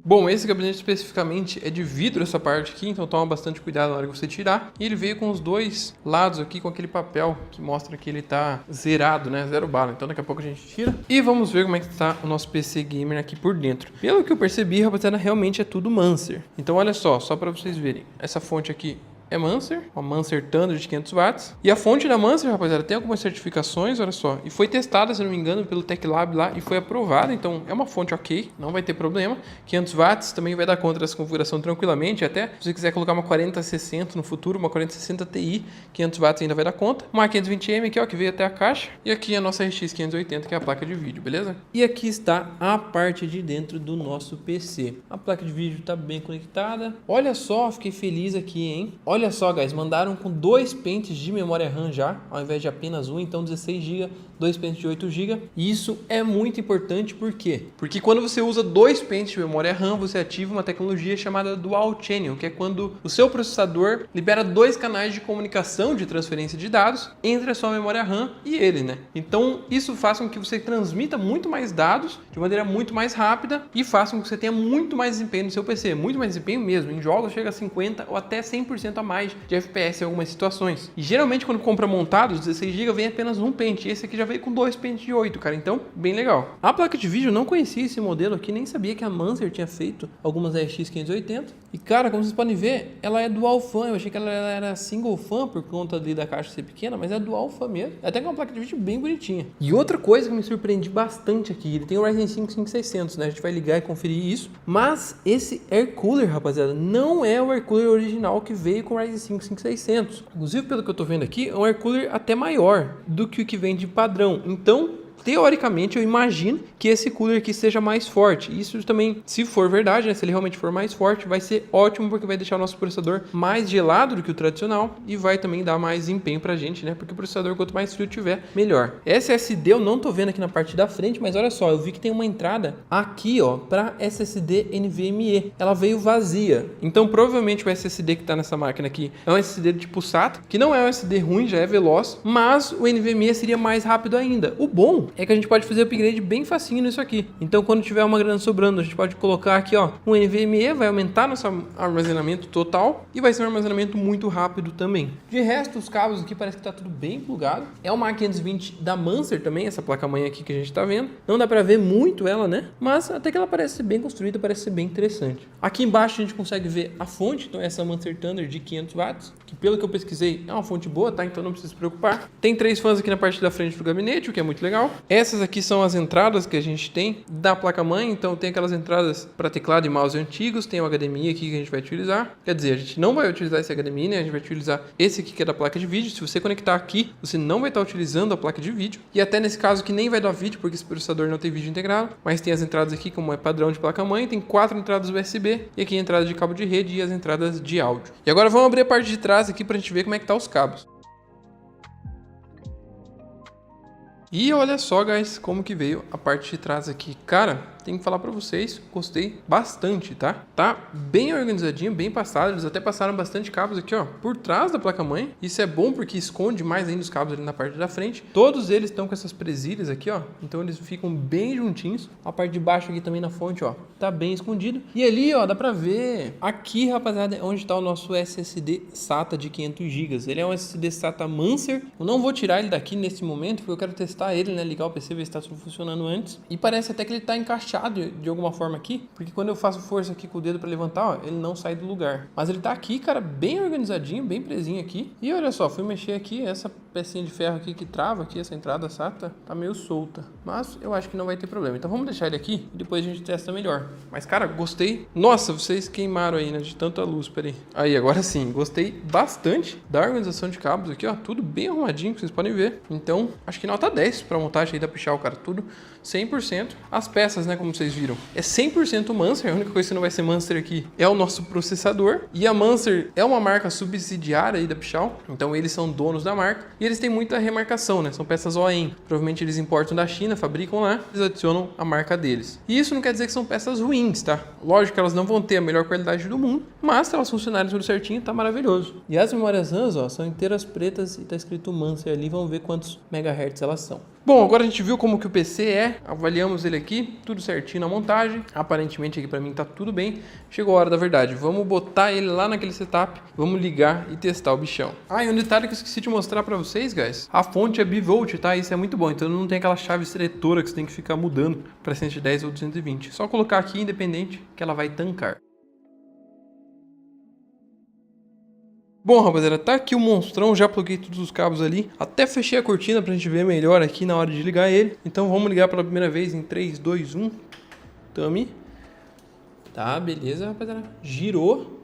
Bom, esse gabinete especificamente é de vidro essa parte aqui, então toma bastante cuidado na hora que você tirar. E ele veio com os dois lados aqui com aquele papel que mostra que ele tá zerado, né? Zero bala. Então daqui a pouco a gente tira. E vamos ver como é que tá o nosso PC Gamer aqui por dentro. Pelo que eu percebi, rapaziada, realmente é tudo Mancer. Então olha só para vocês verem. Essa fonte aqui é Mancer, uma Mancer Thunder de 500 watts. E a fonte da Mancer, rapaziada, tem algumas certificações, olha só. E foi testada, se não me engano, pelo Tech Lab lá e foi aprovada. Então é uma fonte ok, não vai ter problema. 500 watts também vai dar conta dessa configuração tranquilamente. Até se você quiser colocar uma 4060 no futuro, uma 4060 Ti, 500 watts ainda vai dar conta. Uma 520M aqui, ó, que veio até a caixa. E aqui a nossa RX 580, que é a placa de vídeo, beleza? E aqui está a parte de dentro do nosso PC. A placa de vídeo tá bem conectada. Olha só, fiquei feliz aqui, hein? Olha só, guys, mandaram com 2 pentes de memória RAM já, ao invés de apenas um, então 16 GB, 2 pentes de 8 GB. E isso é muito importante, por quê? Porque quando você usa 2 pentes de memória RAM, você ativa uma tecnologia chamada Dual Channel, que é quando o seu processador libera 2 canais de comunicação de transferência de dados entre a sua memória RAM e ele, né? Então isso faz com que você transmita muito mais dados de maneira muito mais rápida e faça com que você tenha muito mais desempenho no seu PC, muito mais desempenho mesmo. Em jogos chega a 50% ou até 100% a mais de FPS em algumas situações. E geralmente quando compra montado, os 16 GB vem apenas um pente. Esse aqui já veio com 2 pentes de 8, cara. Então, bem legal. A placa de vídeo, eu não conhecia esse modelo aqui, nem sabia que a Mancer tinha feito algumas RX 580. E cara, como vocês podem ver, ela é dual fan. Eu achei que ela era single fan por conta ali da caixa ser pequena, mas é dual fan mesmo. Até que é uma placa de vídeo bem bonitinha. E outra coisa que me surpreendi bastante aqui, ele tem o Ryzen 5 5600, né? A gente vai ligar e conferir isso. Mas esse air cooler, rapaziada, não é o air cooler original que veio com o Ryzen 5 5600. Inclusive, pelo que eu tô vendo aqui, é um air cooler até maior do que o que vem de padrão. Então, teoricamente, eu imagino que esse cooler aqui seja mais forte. Isso também, se for verdade, né, se ele realmente for mais forte, vai ser ótimo, porque vai deixar o nosso processador mais gelado do que o tradicional e vai também dar mais empenho pra gente, né? Porque o processador, quanto mais frio tiver, melhor. SSD eu não tô vendo aqui na parte da frente, mas olha só, eu vi que tem uma entrada aqui, ó, pra SSD NVMe. Ela veio vazia. Então, provavelmente o SSD que tá nessa máquina aqui é um SSD do tipo SATA, que não é um SSD ruim, já é veloz, mas o NVMe seria mais rápido ainda. O bom é que a gente pode fazer upgrade bem facinho nisso aqui. Então, quando tiver uma grana sobrando, a gente pode colocar aqui, ó, um NVMe, vai aumentar nosso armazenamento total e vai ser um armazenamento muito rápido também. De resto, os cabos aqui parece que tá tudo bem plugado. É uma A520 da Mancer também, essa placa-mãe aqui que a gente tá vendo. Não dá pra ver muito ela, né? Mas até que ela parece ser bem construída, parece ser bem interessante. Aqui embaixo a gente consegue ver a fonte, então essa Mancer Thunder de 500 watts, que pelo que eu pesquisei é uma fonte boa, tá? Então não precisa se preocupar. Tem 3 fãs aqui na parte da frente do gabinete, o que é muito legal. Essas aqui são as entradas que a gente tem da placa-mãe, então tem aquelas entradas para teclado e mouse antigos, tem o HDMI aqui que a gente vai utilizar. Quer dizer, a gente não vai utilizar esse HDMI, né? A gente vai utilizar esse aqui que é da placa de vídeo. Se você conectar aqui, você não vai estar utilizando a placa de vídeo. E até nesse caso que nem vai dar vídeo, porque esse processador não tem vídeo integrado. Mas tem as entradas aqui, como é padrão de placa-mãe, tem 4 entradas USB e aqui a entrada de cabo de rede e as entradas de áudio. E agora vamos abrir a parte de trás aqui pra gente ver como é que tá os cabos. E olha só, guys, como que veio a parte de trás aqui. Cara, tenho que falar pra vocês, gostei bastante, tá? Tá bem organizadinho, bem passado. Eles até passaram bastante cabos aqui, ó, por trás da placa-mãe. Isso é bom porque esconde mais ainda os cabos ali na parte da frente. Todos eles estão com essas presilhas aqui, ó. Então eles ficam bem juntinhos. A parte de baixo aqui também na fonte, ó, tá bem escondido. E ali, ó, dá pra ver. Aqui, rapaziada, é onde tá o nosso SSD SATA de 500 GB. Ele é um SSD SATA Mancer. Eu não vou tirar ele daqui nesse momento, porque eu quero testar ele, né? Ligar o PC, ver se tá tudo funcionando antes. E parece até que ele tá encaixado de alguma forma aqui, porque quando eu faço força aqui com o dedo para levantar, ó, ele não sai do lugar. Mas ele tá aqui, cara, bem organizadinho, bem presinho aqui. E olha só, fui mexer aqui, essa pecinha de ferro aqui que trava aqui, essa entrada SATA, tá meio solta. Mas eu acho que não vai ter problema. Então vamos deixar ele aqui e depois a gente testa melhor. Mas, cara, gostei. Nossa, vocês queimaram aí, né, de tanta luz, peraí. Aí, agora sim, gostei bastante da organização de cabos aqui, ó, tudo bem arrumadinho, que vocês podem ver. Então, acho que nota 10 pra montagem aí da Pichau, cara, tudo 100%. As peças, né, como vocês viram, é 100% Mancer. A única coisa que não vai ser Mancer aqui é o nosso processador. E a Mancer é uma marca subsidiária aí da Pichau, então eles são donos da marca. E eles têm muita remarcação, né, são peças OEM. Provavelmente eles importam da China, fabricam lá, eles adicionam a marca deles. E isso não quer dizer que são peças ruins, tá? Lógico que elas não vão ter a melhor qualidade do mundo, mas se elas funcionarem tudo certinho, tá maravilhoso. E as memórias RAM, ó, são inteiras pretas e tá escrito Mancer ali, vamos ver quantos megahertz elas são. Bom, agora a gente viu como que o PC é, avaliamos ele aqui, tudo certinho na montagem, aparentemente aqui pra mim tá tudo bem. Chegou a hora da verdade, vamos botar ele lá naquele setup, vamos ligar e testar o bichão. Ah, e um detalhe que eu esqueci de mostrar pra vocês, guys, a fonte é bivolt, tá? Isso é muito bom, então não tem aquela chave seletora que você tem que ficar mudando pra 110 ou 220. Só colocar aqui independente que ela vai tancar. Bom, rapaziada, tá aqui o monstrão, já pluguei todos os cabos ali, até fechei a cortina pra gente ver melhor aqui na hora de ligar ele. Então vamos ligar pela primeira vez em 3, 2, 1, tame. Tá, beleza, rapaziada, girou,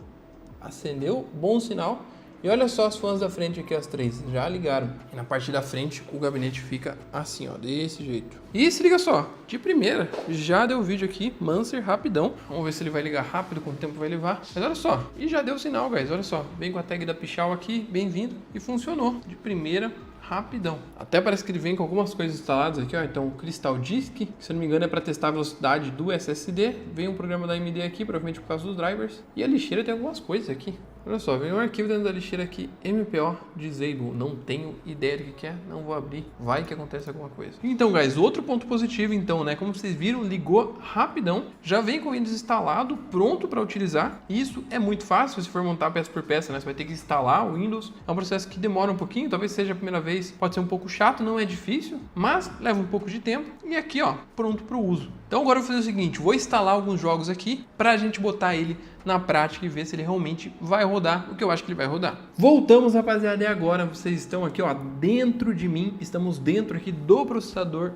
acendeu, bom sinal. E olha só as fãs da frente aqui, as três, já ligaram. E na parte da frente o gabinete fica assim, ó, desse jeito. E se liga só, de primeira, já deu vídeo aqui, Mancer, rapidão. Vamos ver se ele vai ligar rápido, quanto tempo vai levar. Mas olha só, e já deu sinal, guys, olha só. Vem com a tag da Pichau aqui, bem-vindo. E funcionou, de primeira, rapidão. Até parece que ele vem com algumas coisas instaladas aqui, ó. Então, o Crystal Disk, que se não me engano é para testar a velocidade do SSD. Vem um programa da AMD aqui, provavelmente por causa dos drivers. E a lixeira tem algumas coisas aqui. Olha só, vem um arquivo dentro da lixeira aqui, MPO Disable. Não tenho ideia do que é, não vou abrir. Vai que acontece alguma coisa. Então, guys, outro ponto positivo, então, né? Como vocês viram, ligou rapidão. Já vem com o Windows instalado, pronto para utilizar. Isso é muito fácil se for montar peça por peça, né? Você vai ter que instalar o Windows. É um processo que demora um pouquinho, talvez seja a primeira vez. Pode ser um pouco chato, não é difícil, mas leva um pouco de tempo. E aqui, ó, pronto para o uso. Então agora eu vou fazer o seguinte, vou instalar alguns jogos aqui para a gente botar ele na prática e ver se ele realmente vai rodar o que eu acho que ele vai rodar. Voltamos, rapaziada, e agora vocês estão aqui, ó, dentro de mim, estamos dentro aqui do processador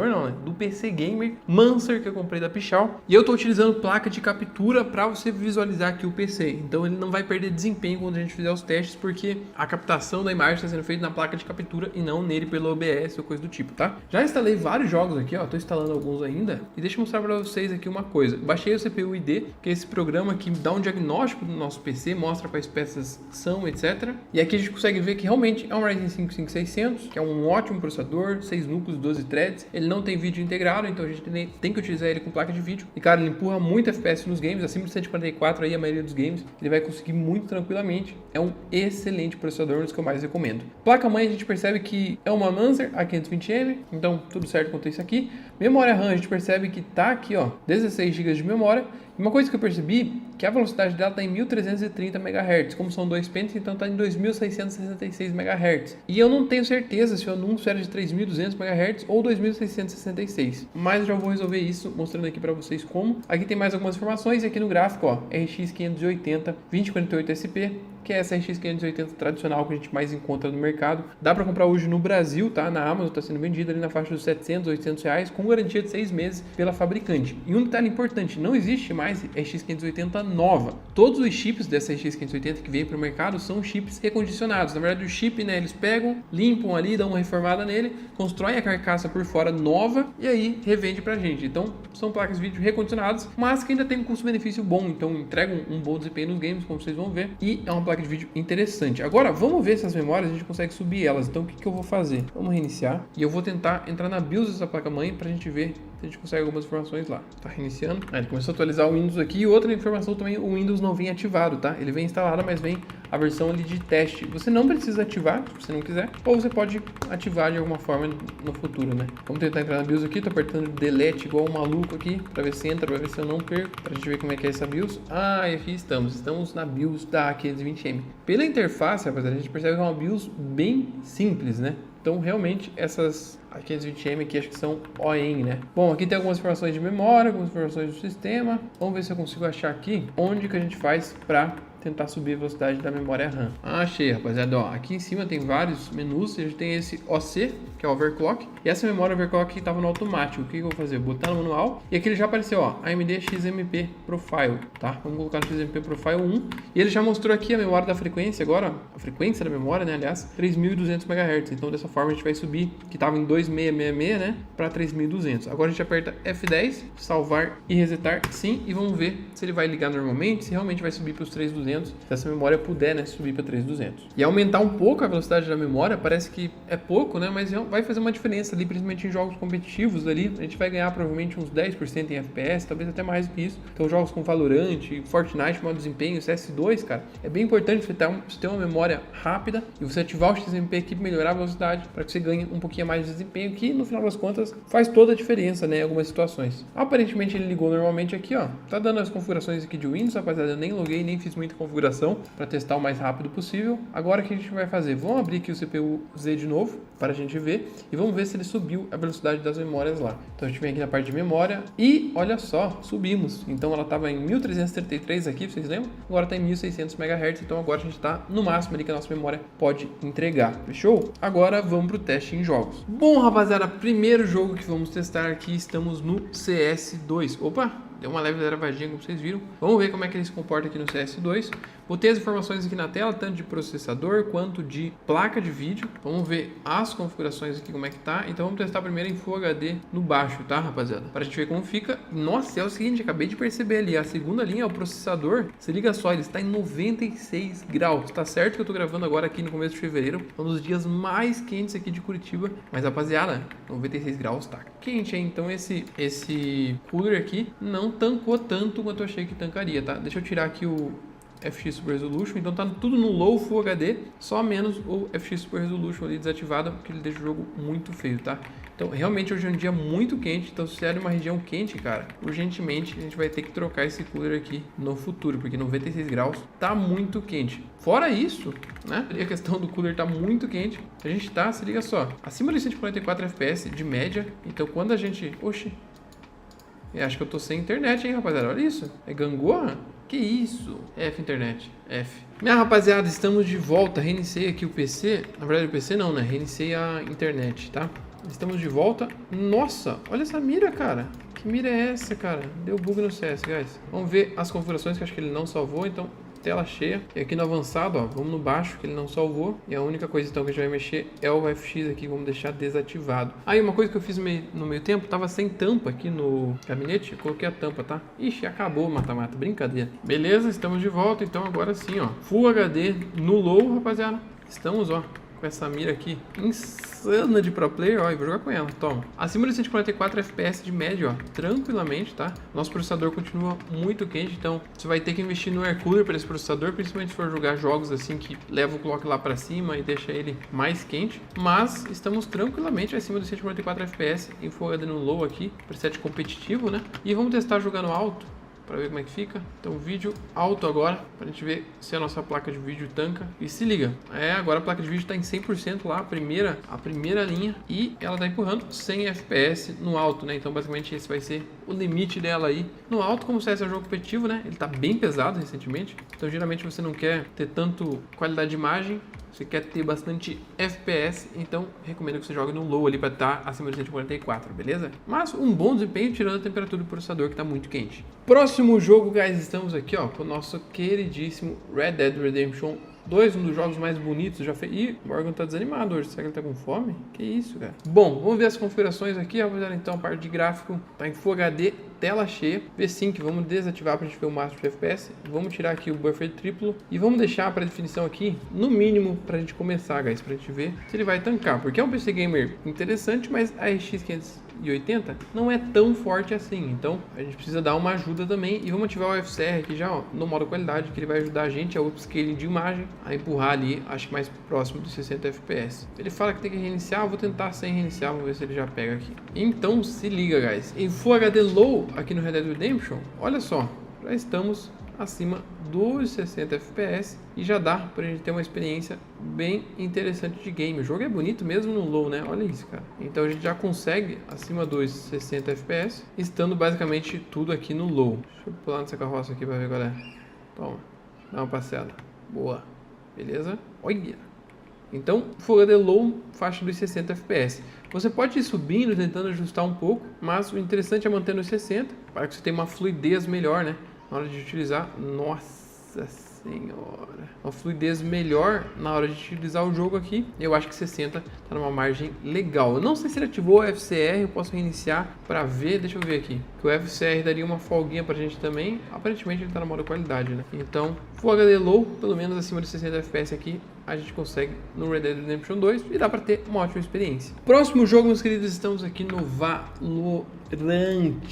não, né? Do PC Gamer Mancer que eu comprei da Pichau. E eu tô utilizando placa de captura para você visualizar aqui o PC. Então ele não vai perder desempenho quando a gente fizer os testes, porque a captação da imagem está sendo feita na placa de captura e não nele pelo OBS ou coisa do tipo, tá? Já instalei vários jogos aqui, ó, tô instalando alguns ainda. E deixa eu mostrar para vocês aqui uma coisa. Baixei o CPU ID, que é esse programa que dá um diagnóstico do nosso PC, mostra quais peças são, etc. E aqui a gente consegue ver que realmente é um Ryzen 5 5600, que é um ótimo processador, 6 núcleos, 12 threads. Ele não tem vídeo integrado, então a gente tem que utilizar ele com placa de vídeo. E cara, ele empurra muito FPS nos games, acima de 144 aí a maioria dos games. Ele vai conseguir muito tranquilamente. É um excelente processador, um dos que eu mais recomendo. Placa-mãe a gente percebe que é uma Mancer A520M, então tudo certo quanto a isso aqui. Memória RAM a gente percebe que tá aqui, ó, 16 GB de memória. E uma coisa que eu percebi, que a velocidade dela está em 1330 MHz, como são dois pentes, então está em 2666 MHz. E eu não tenho certeza se o anúncio era de 3200 MHz ou 2666, mas eu já vou resolver isso mostrando aqui para vocês como. Aqui tem mais algumas informações, e aqui no gráfico, ó, RX 580 2048 SP, que é essa RX 580 tradicional que a gente mais encontra no mercado. Dá para comprar hoje no Brasil, tá? Na Amazon está sendo vendido ali na faixa dos 700, 800 reais, com garantia de 6 meses pela fabricante. E um detalhe importante, não existe mais RX 580 nova. Todos os chips dessa RX 580 que veio para o mercado são chips recondicionados. Na verdade, o chip, né, eles pegam, limpam ali, dão uma reformada nele, constroem a carcaça por fora nova e aí revende pra gente. Então, são placas de vídeo recondicionadas, mas que ainda tem um custo-benefício bom, então entregam um bom desempenho nos games, como vocês vão ver, e é uma placa de vídeo interessante. Agora, vamos ver se as memórias a gente consegue subir elas. Então, o que eu vou fazer? Vamos reiniciar e eu vou tentar entrar na BIOS dessa placa-mãe pra gente ver se a gente consegue algumas informações lá. Tá reiniciando. Ele começou a atualizar o Windows aqui. E outra informação também, o Windows não vem ativado, tá? Ele vem instalado, mas vem a versão ali de teste. Você não precisa ativar, se você não quiser, ou você pode ativar de alguma forma no futuro, né? Vamos tentar entrar na BIOS aqui. Tô apertando delete igual um maluco aqui, pra ver se entra, pra ver se eu não perco, pra gente ver como é que é essa BIOS. Ah, e aqui estamos na BIOS da A520M. Pela interface, rapaziada, a gente percebe que é uma BIOS bem simples, né? Então, realmente, essas A520M aqui acho que são OEM, né? Bom, aqui tem algumas informações de memória, algumas informações do sistema. Vamos ver se eu consigo achar aqui onde que a gente faz para tentar subir a velocidade da memória RAM. Achei, rapaziada, ó, aqui em cima tem vários menus, a gente tem esse OC, que é o overclock, e essa memória overclock estava no automático. O que eu vou fazer? Botar no manual, e aqui ele já apareceu, ó, AMD XMP Profile, tá? Vamos colocar no XMP Profile 1, e ele já mostrou aqui a memória da frequência agora, a frequência da memória, né, aliás, 3200 MHz, então dessa forma a gente vai subir, que estava em 2666, né, para 3200. Agora a gente aperta F10, salvar e resetar, sim, e vamos ver se ele vai ligar normalmente, se realmente vai subir para os 3200, se essa memória puder, né, subir para 3200. E aumentar um pouco a velocidade da memória, parece que é pouco, né, mas vai fazer uma diferença ali, principalmente em jogos competitivos ali, a gente vai ganhar provavelmente uns 10% em FPS, talvez até mais do que isso. Então jogos com Valorant, Fortnite, modo desempenho, CS2, cara, é bem importante você ter uma memória rápida e você ativar o XMP aqui para melhorar a velocidade, para que você ganhe um pouquinho mais de desempenho. desempenho que no final das contas faz toda a diferença, né, em algumas situações. Aparentemente ele ligou normalmente aqui, ó, tá dando as configurações aqui de Windows, rapaziada, eu nem loguei, nem fiz muita configuração para testar o mais rápido possível. Agora o que a gente vai fazer? Vamos abrir aqui o CPU-Z de novo para a gente ver e vamos ver se ele subiu a velocidade das memórias lá. Então a gente vem aqui na parte de memória e olha só, subimos. Então ela estava em 1333 aqui, vocês lembram? Agora está em 1600 MHz, então agora a gente está no máximo ali que a nossa memória pode entregar, fechou? Agora vamos para o teste em jogos. Bom, rapaziada, primeiro jogo que vamos testar aqui, estamos no CS2. Opa! Deu uma leve travadinha, como vocês viram. Vamos ver como é que ele se comporta aqui no CS2. Botei as informações aqui na tela, tanto de processador quanto de placa de vídeo. Vamos ver as configurações aqui, como é que tá. Então vamos testar primeiro em Full HD no baixo, tá, rapaziada? Para a gente ver como fica. Nossa, é o seguinte, acabei de perceber ali. A segunda linha é o processador. Se liga só, ele está em 96 graus. Tá certo que eu tô gravando agora aqui no começo de fevereiro. Um dos dias mais quentes aqui de Curitiba. Mas, rapaziada, 96 graus tá quente, hein? Então esse cooler aqui não tancou tanto quanto eu achei que tancaria, tá? Deixa eu tirar aqui o FX Super Resolution, então tá tudo no Low Full HD, só menos o FX Super Resolution ali desativado, porque ele deixa o jogo muito feio, tá? Então, realmente hoje é um dia muito quente, então se é uma região quente, cara, urgentemente a gente vai ter que trocar esse cooler aqui no futuro, porque 96 graus tá muito quente. Fora isso, né, a questão do cooler tá muito quente, a gente tá, se liga só, acima de 144 FPS de média, então quando a gente... Oxi! Eu acho que eu tô sem internet, hein, rapaziada? Olha isso. É gangorra? Que isso? F internet. F. Minha rapaziada, estamos de volta. Reiniciei aqui o PC. Na verdade, o PC não, né? Reiniciei a internet, tá? Estamos de volta. Nossa, olha essa mira, cara. Que mira é essa, cara? Deu bug no CS, guys. Vamos ver as configurações que acho que ele não salvou, então... Tela cheia. E aqui no avançado, ó, vamos no baixo, que ele não salvou. E a única coisa então que a gente vai mexer é o FX aqui, vamos deixar desativado. Aí uma coisa que eu fiz no meio tempo, tava sem tampa aqui no gabinete, eu coloquei a tampa, tá? Ixi, acabou o mata-mata, brincadeira. Beleza, estamos de volta, então agora sim, ó. Full HD no low, rapaziada. Estamos, ó, com essa mira aqui insana de pro player, ó, e vou jogar com ela, toma. Acima de 144 FPS de média, ó, tranquilamente, tá? Nosso processador continua muito quente, então você vai ter que investir no air cooler para esse processador, principalmente se for jogar jogos assim que leva o clock lá para cima e deixa ele mais quente, mas estamos tranquilamente acima de 144 FPS em Full HD no low aqui, preset competitivo, né? E vamos testar jogando alto para ver como é que fica. Então vídeo alto agora, pra gente ver se a nossa placa de vídeo tanca. E se liga, agora a placa de vídeo tá em 100% lá, a primeira linha, e ela tá empurrando 100 FPS no alto, né? Então basicamente esse vai ser o limite dela aí. No alto, como o CS é um jogo competitivo, né? Ele tá bem pesado recentemente, então geralmente você não quer ter tanto qualidade de imagem, você quer ter bastante FPS, então recomendo que você jogue no low ali para estar acima de 144, beleza? Mas um bom desempenho tirando a temperatura do processador que está muito quente. Próximo jogo, guys, estamos aqui, ó, com o nosso queridíssimo Red Dead Redemption 2, um dos jogos mais bonitos já fez. Ih, o Morgan tá desanimado hoje, será que ele tá com fome? Que isso, cara. Bom, vamos ver as configurações aqui, rapaziada. Então, a parte de gráfico tá em Full HD, tela cheia. V5, vamos desativar pra gente ver o máximo de FPS. Vamos tirar aqui o buffer triplo e vamos deixar para definição aqui, no mínimo, pra gente começar, guys, pra gente ver se ele vai tancar. Porque é um PC gamer interessante, mas a RX 580 não é tão forte assim, então a gente precisa dar uma ajuda também. E vamos ativar o FCR aqui já, ó, no modo qualidade, que ele vai ajudar a gente a upscaling de imagem, a empurrar ali, acho que mais próximo dos 60 FPS. Ele fala que tem que reiniciar, eu vou tentar sem reiniciar, vamos ver se ele já pega aqui. Então se liga, guys, em Full HD Low aqui no Red Dead Redemption, olha só, já estamos acima dos 60 FPS e já dá pra gente ter uma experiência bem interessante de game. O jogo é bonito mesmo no low, né? Olha isso, cara. Então a gente já consegue acima dos 60 FPS, estando basicamente tudo aqui no low. Deixa eu pular nessa carroça aqui pra ver qual é. Toma, dá uma passeada. Boa, beleza? Olha! Então, Full HD Low, faixa dos 60 FPS. Você pode ir subindo, tentando ajustar um pouco, mas o interessante é manter nos 60, para que você tenha uma fluidez melhor, né? Na hora de utilizar, nossa senhora, uma fluidez melhor na hora de utilizar o jogo aqui. Eu acho que 60 tá numa margem legal. Eu não sei se ele ativou o FCR, eu posso reiniciar para ver, deixa eu ver aqui, que o FCR daria uma folguinha pra gente também. Aparentemente ele tá na modo qualidade, né? Então, Full HD Low, pelo menos acima de 60 FPS aqui, a gente consegue no Red Dead Redemption 2 e dá para ter uma ótima experiência. Próximo jogo, meus queridos, estamos aqui no Valorant.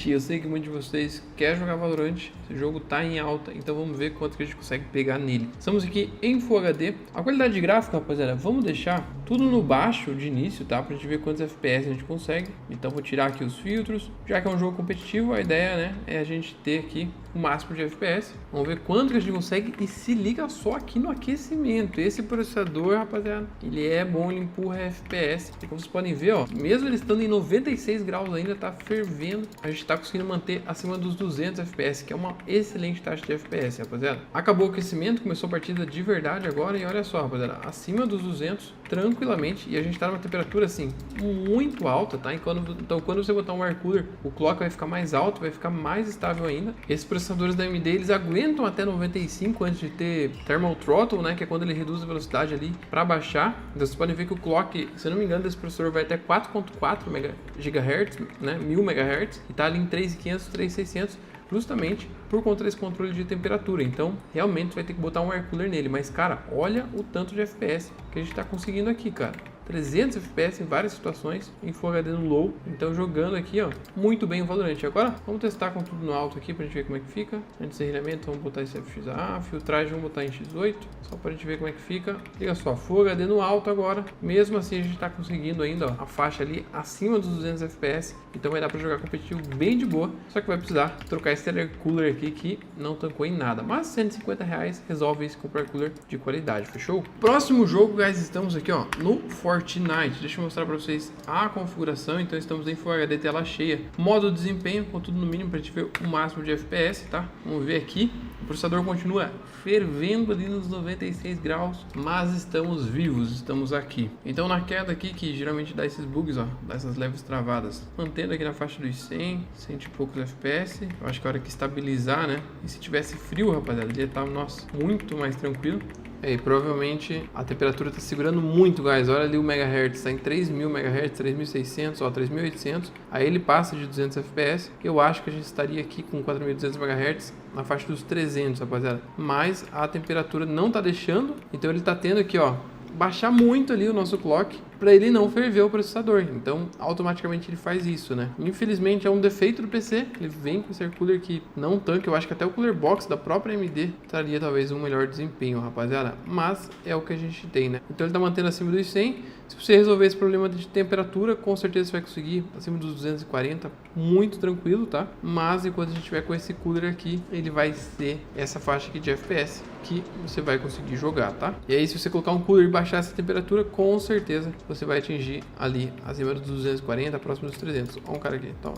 Eu sei que muitos de vocês querem jogar Valorant, esse jogo tá em alta, então vamos ver quanto que a gente consegue pegar nele. Estamos aqui em Full HD. A qualidade de gráfico, rapaziada, vamos deixar tudo no baixo de início, tá? Pra gente ver quantos FPS a gente consegue. Então vou tirar aqui os filtros, já que é um jogo competitivo, a ideia, né, é a gente ter aqui o máximo de FPS. Vamos ver quanto que a gente consegue e se liga só aqui no aquecimento. Esse processador, rapaziada, ele é bom, ele empurra FPS. E como vocês podem ver, ó, mesmo ele estando em 96 graus ainda, tá fervendo. A gente tá conseguindo manter acima dos 200 FPS, que é uma excelente taxa de FPS, rapaziada. Acabou o aquecimento, começou a partida de verdade agora e olha só, rapaziada, acima dos 200 tranquilamente, e a gente tá numa temperatura assim muito alta, tá? Então quando você botar um air cooler, o clock vai ficar mais alto, vai ficar mais estável ainda. Esses processadores da AMD, eles aguentam até 95 antes de ter thermal throttle, né, que é quando ele reduz a velocidade ali para baixar. Então vocês podem ver que o clock, se eu não me engano, desse processador vai até 4.4 GHz, né, 1000 MHz, e tá ali em 3500, 3600, justamente por conta desse controle de temperatura. Então realmente vai ter que botar um air cooler nele, mas cara, olha o tanto de FPS que a gente tá conseguindo aqui, cara. 300 FPS em várias situações, em Full HD no low, então jogando aqui, ó, muito bem o Valorant. Agora, vamos testar com tudo no alto aqui pra gente ver como é que fica. Antes de encerramento, vamos botar esse FXA, filtragem vamos botar em X8, só pra gente ver como é que fica. Liga só, Full HD no alto agora, mesmo assim a gente tá conseguindo ainda, ó, a faixa ali acima dos 200 FPS, então vai dar pra jogar competitivo bem de boa, só que vai precisar trocar esse air cooler aqui que não tancou em nada, mas R$150 resolve isso com o air cooler de qualidade, fechou? Próximo jogo, guys, estamos aqui, ó, no Fortnite. Deixa eu mostrar para vocês a configuração. Então estamos em Full HD tela cheia, modo desempenho com tudo no mínimo para a gente ver o máximo de FPS, tá? Vamos ver aqui, o processador continua fervendo ali nos 96 graus, mas estamos vivos, estamos aqui. Então na queda aqui, que geralmente dá esses bugs, ó, dá essas leves travadas, mantendo aqui na faixa dos 100 e poucos FPS. Eu acho que a hora que estabilizar, né, e se tivesse frio, rapaziada, ele ia estar, nossa, muito mais tranquilo. E provavelmente a temperatura está segurando muito, guys. Olha ali o megahertz, está em 3000 MHz, 3600, ó, 3800. Aí ele passa de 200 FPS. Eu acho que a gente estaria aqui com 4200 MHz na faixa dos 300, rapaziada. Mas a temperatura não está deixando, então ele está tendo aqui, ó, baixar muito ali o nosso clock para ele não ferver o processador. Então automaticamente ele faz isso, né? Infelizmente é um defeito do PC, ele vem com esse air cooler que não tanca. Eu acho que até o cooler box da própria AMD traria talvez um melhor desempenho, rapaziada, mas é o que a gente tem, né? Então ele tá mantendo acima dos 100. Se você resolver esse problema de temperatura, com certeza você vai conseguir acima dos 240, muito tranquilo, tá? Mas enquanto a gente tiver com esse cooler aqui, ele vai ser essa faixa aqui de FPS que você vai conseguir jogar, tá? E aí se você colocar um cooler e baixar essa temperatura, com certeza você vai atingir ali acima dos 240, próximo dos 300. Ó um cara aqui, toma.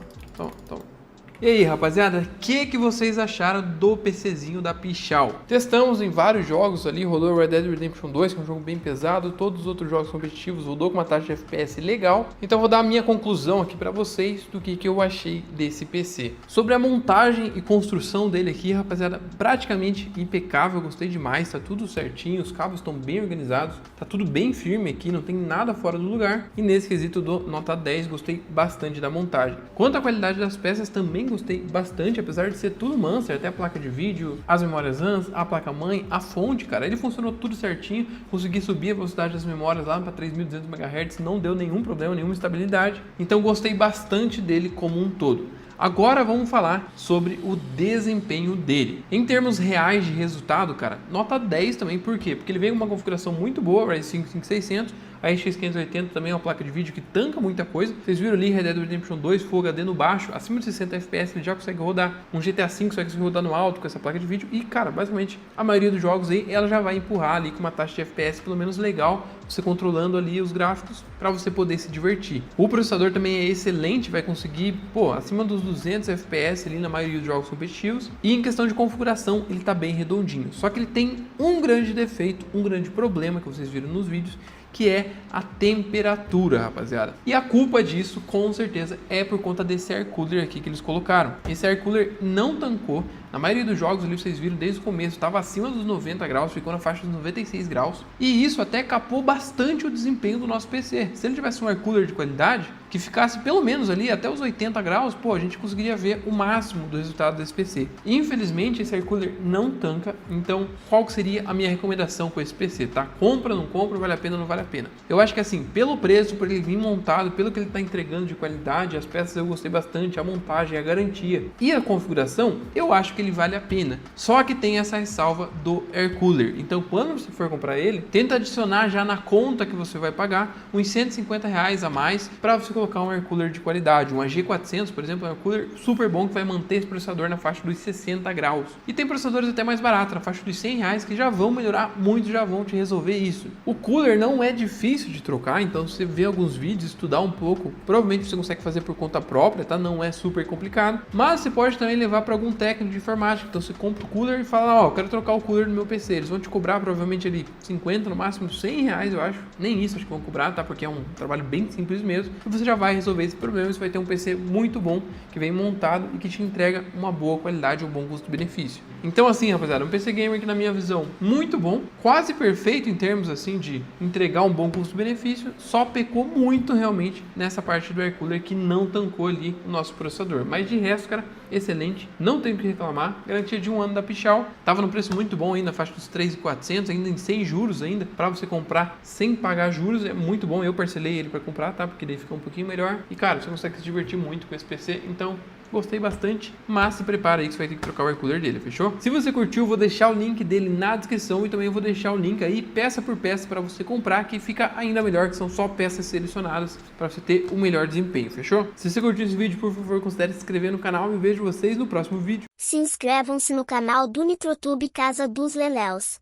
E aí, rapaziada, o que vocês acharam do PCzinho da Pichau? Testamos em vários jogos ali, rodou Red Dead Redemption 2, que é um jogo bem pesado, todos os outros jogos competitivos rodou com uma taxa de FPS legal. Então vou dar a minha conclusão aqui pra vocês do que eu achei desse PC. Sobre a montagem e construção dele aqui, rapaziada, praticamente impecável, gostei demais, tá tudo certinho, os cabos estão bem organizados, tá tudo bem firme aqui, não tem nada fora do lugar. E nesse quesito eu dou nota 10, gostei bastante da montagem. Quanto à qualidade das peças, também gostei bastante, apesar de ser tudo Mancer, até a placa de vídeo, as memórias RAM, a placa-mãe, a fonte, cara, ele funcionou tudo certinho, consegui subir a velocidade das memórias lá para 3200 MHz, não deu nenhum problema, nenhuma instabilidade, então gostei bastante dele como um todo. Agora vamos falar sobre o desempenho dele. Em termos reais de resultado, cara, nota 10 também, por quê? Porque ele vem com uma configuração muito boa, Ryzen 5 5600, a RX 580 também é uma placa de vídeo que tanca muita coisa. Vocês viram ali Red Dead Redemption 2 Full HD no baixo, acima de 60 FPS ele já consegue rodar. Um GTA V só consegue rodar no alto com essa placa de vídeo. E cara, basicamente a maioria dos jogos aí ela já vai empurrar ali com uma taxa de FPS pelo menos legal, você controlando ali os gráficos para você poder se divertir. O processador também é excelente, vai conseguir, pô, acima dos 200 FPS ali na maioria dos jogos competitivos. E em questão de configuração ele tá bem redondinho. Só que ele tem um grande defeito, um grande problema que vocês viram nos vídeos, que é a temperatura, rapaziada. E a culpa disso, com certeza, é por conta desse air cooler aqui que eles colocaram. Esse air cooler não tancou Na maioria dos jogos ali vocês viram desde o começo, estava acima dos 90 graus, ficou na faixa dos 96 graus. E isso até capou bastante o desempenho do nosso PC. Se ele tivesse um air cooler de qualidade, que ficasse pelo menos ali até os 80 graus, pô, a gente conseguiria ver o máximo do resultado desse PC. Infelizmente esse air cooler não tanca, então qual que seria a minha recomendação com esse PC, tá? Compra, não compra, vale a pena, não vale a pena? Eu acho que assim, pelo preço, por ele vir montado, pelo que ele está entregando de qualidade, as peças eu gostei bastante, a montagem, a garantia e a configuração, eu acho que ele vale a pena. Só que tem essa ressalva do air cooler. Então quando você for comprar ele, tenta adicionar já na conta que você vai pagar uns R$150 a mais para você colocar um air cooler de qualidade. Um AG400, por exemplo, é um air cooler super bom que vai manter esse processador na faixa dos 60 graus. E tem processadores até mais baratos, na faixa dos R$100, que já vão melhorar muito, já vão te resolver isso. O cooler não é difícil de trocar, então se você vê alguns vídeos, estudar um pouco, provavelmente você consegue fazer por conta própria, tá? Não é super complicado, mas você pode também levar para algum técnico de informática. Então você compra o cooler e fala, ó, eu quero trocar o cooler do meu PC. Eles vão te cobrar provavelmente ali 50, no máximo R$100, eu acho. Nem isso acho que vão cobrar, tá? Porque é um trabalho bem simples mesmo. E você já vai resolver esse problema, você vai ter um PC muito bom, que vem montado e que te entrega uma boa qualidade, um bom custo-benefício. Então assim, rapaziada, um PC gamer que na minha visão, muito bom, quase perfeito em termos assim de entregar um bom custo-benefício, só pecou muito realmente nessa parte do air cooler que não tancou ali o nosso processador. Mas de resto, cara, excelente, não tenho o que reclamar, garantia de 1 ano da Pichau, tava no preço muito bom ainda, na faixa dos 3.400, ainda em sem juros ainda, para você comprar sem pagar juros, é muito bom. Eu parcelei ele para comprar, tá? Porque daí fica um pouquinho melhor. E cara, você consegue se divertir muito com esse PC, então gostei bastante, mas se prepara aí que você vai ter que trocar o air cooler dele, fechou? Se você curtiu, eu vou deixar o link dele na descrição e também eu vou deixar o link aí, peça por peça, para você comprar, que fica ainda melhor, que são só peças selecionadas para você ter o melhor desempenho, fechou? Se você curtiu esse vídeo, por favor, considere se inscrever no canal e vejo vocês no próximo vídeo. Se inscrevam-se no canal do Nitrotube Casa dos Leléus.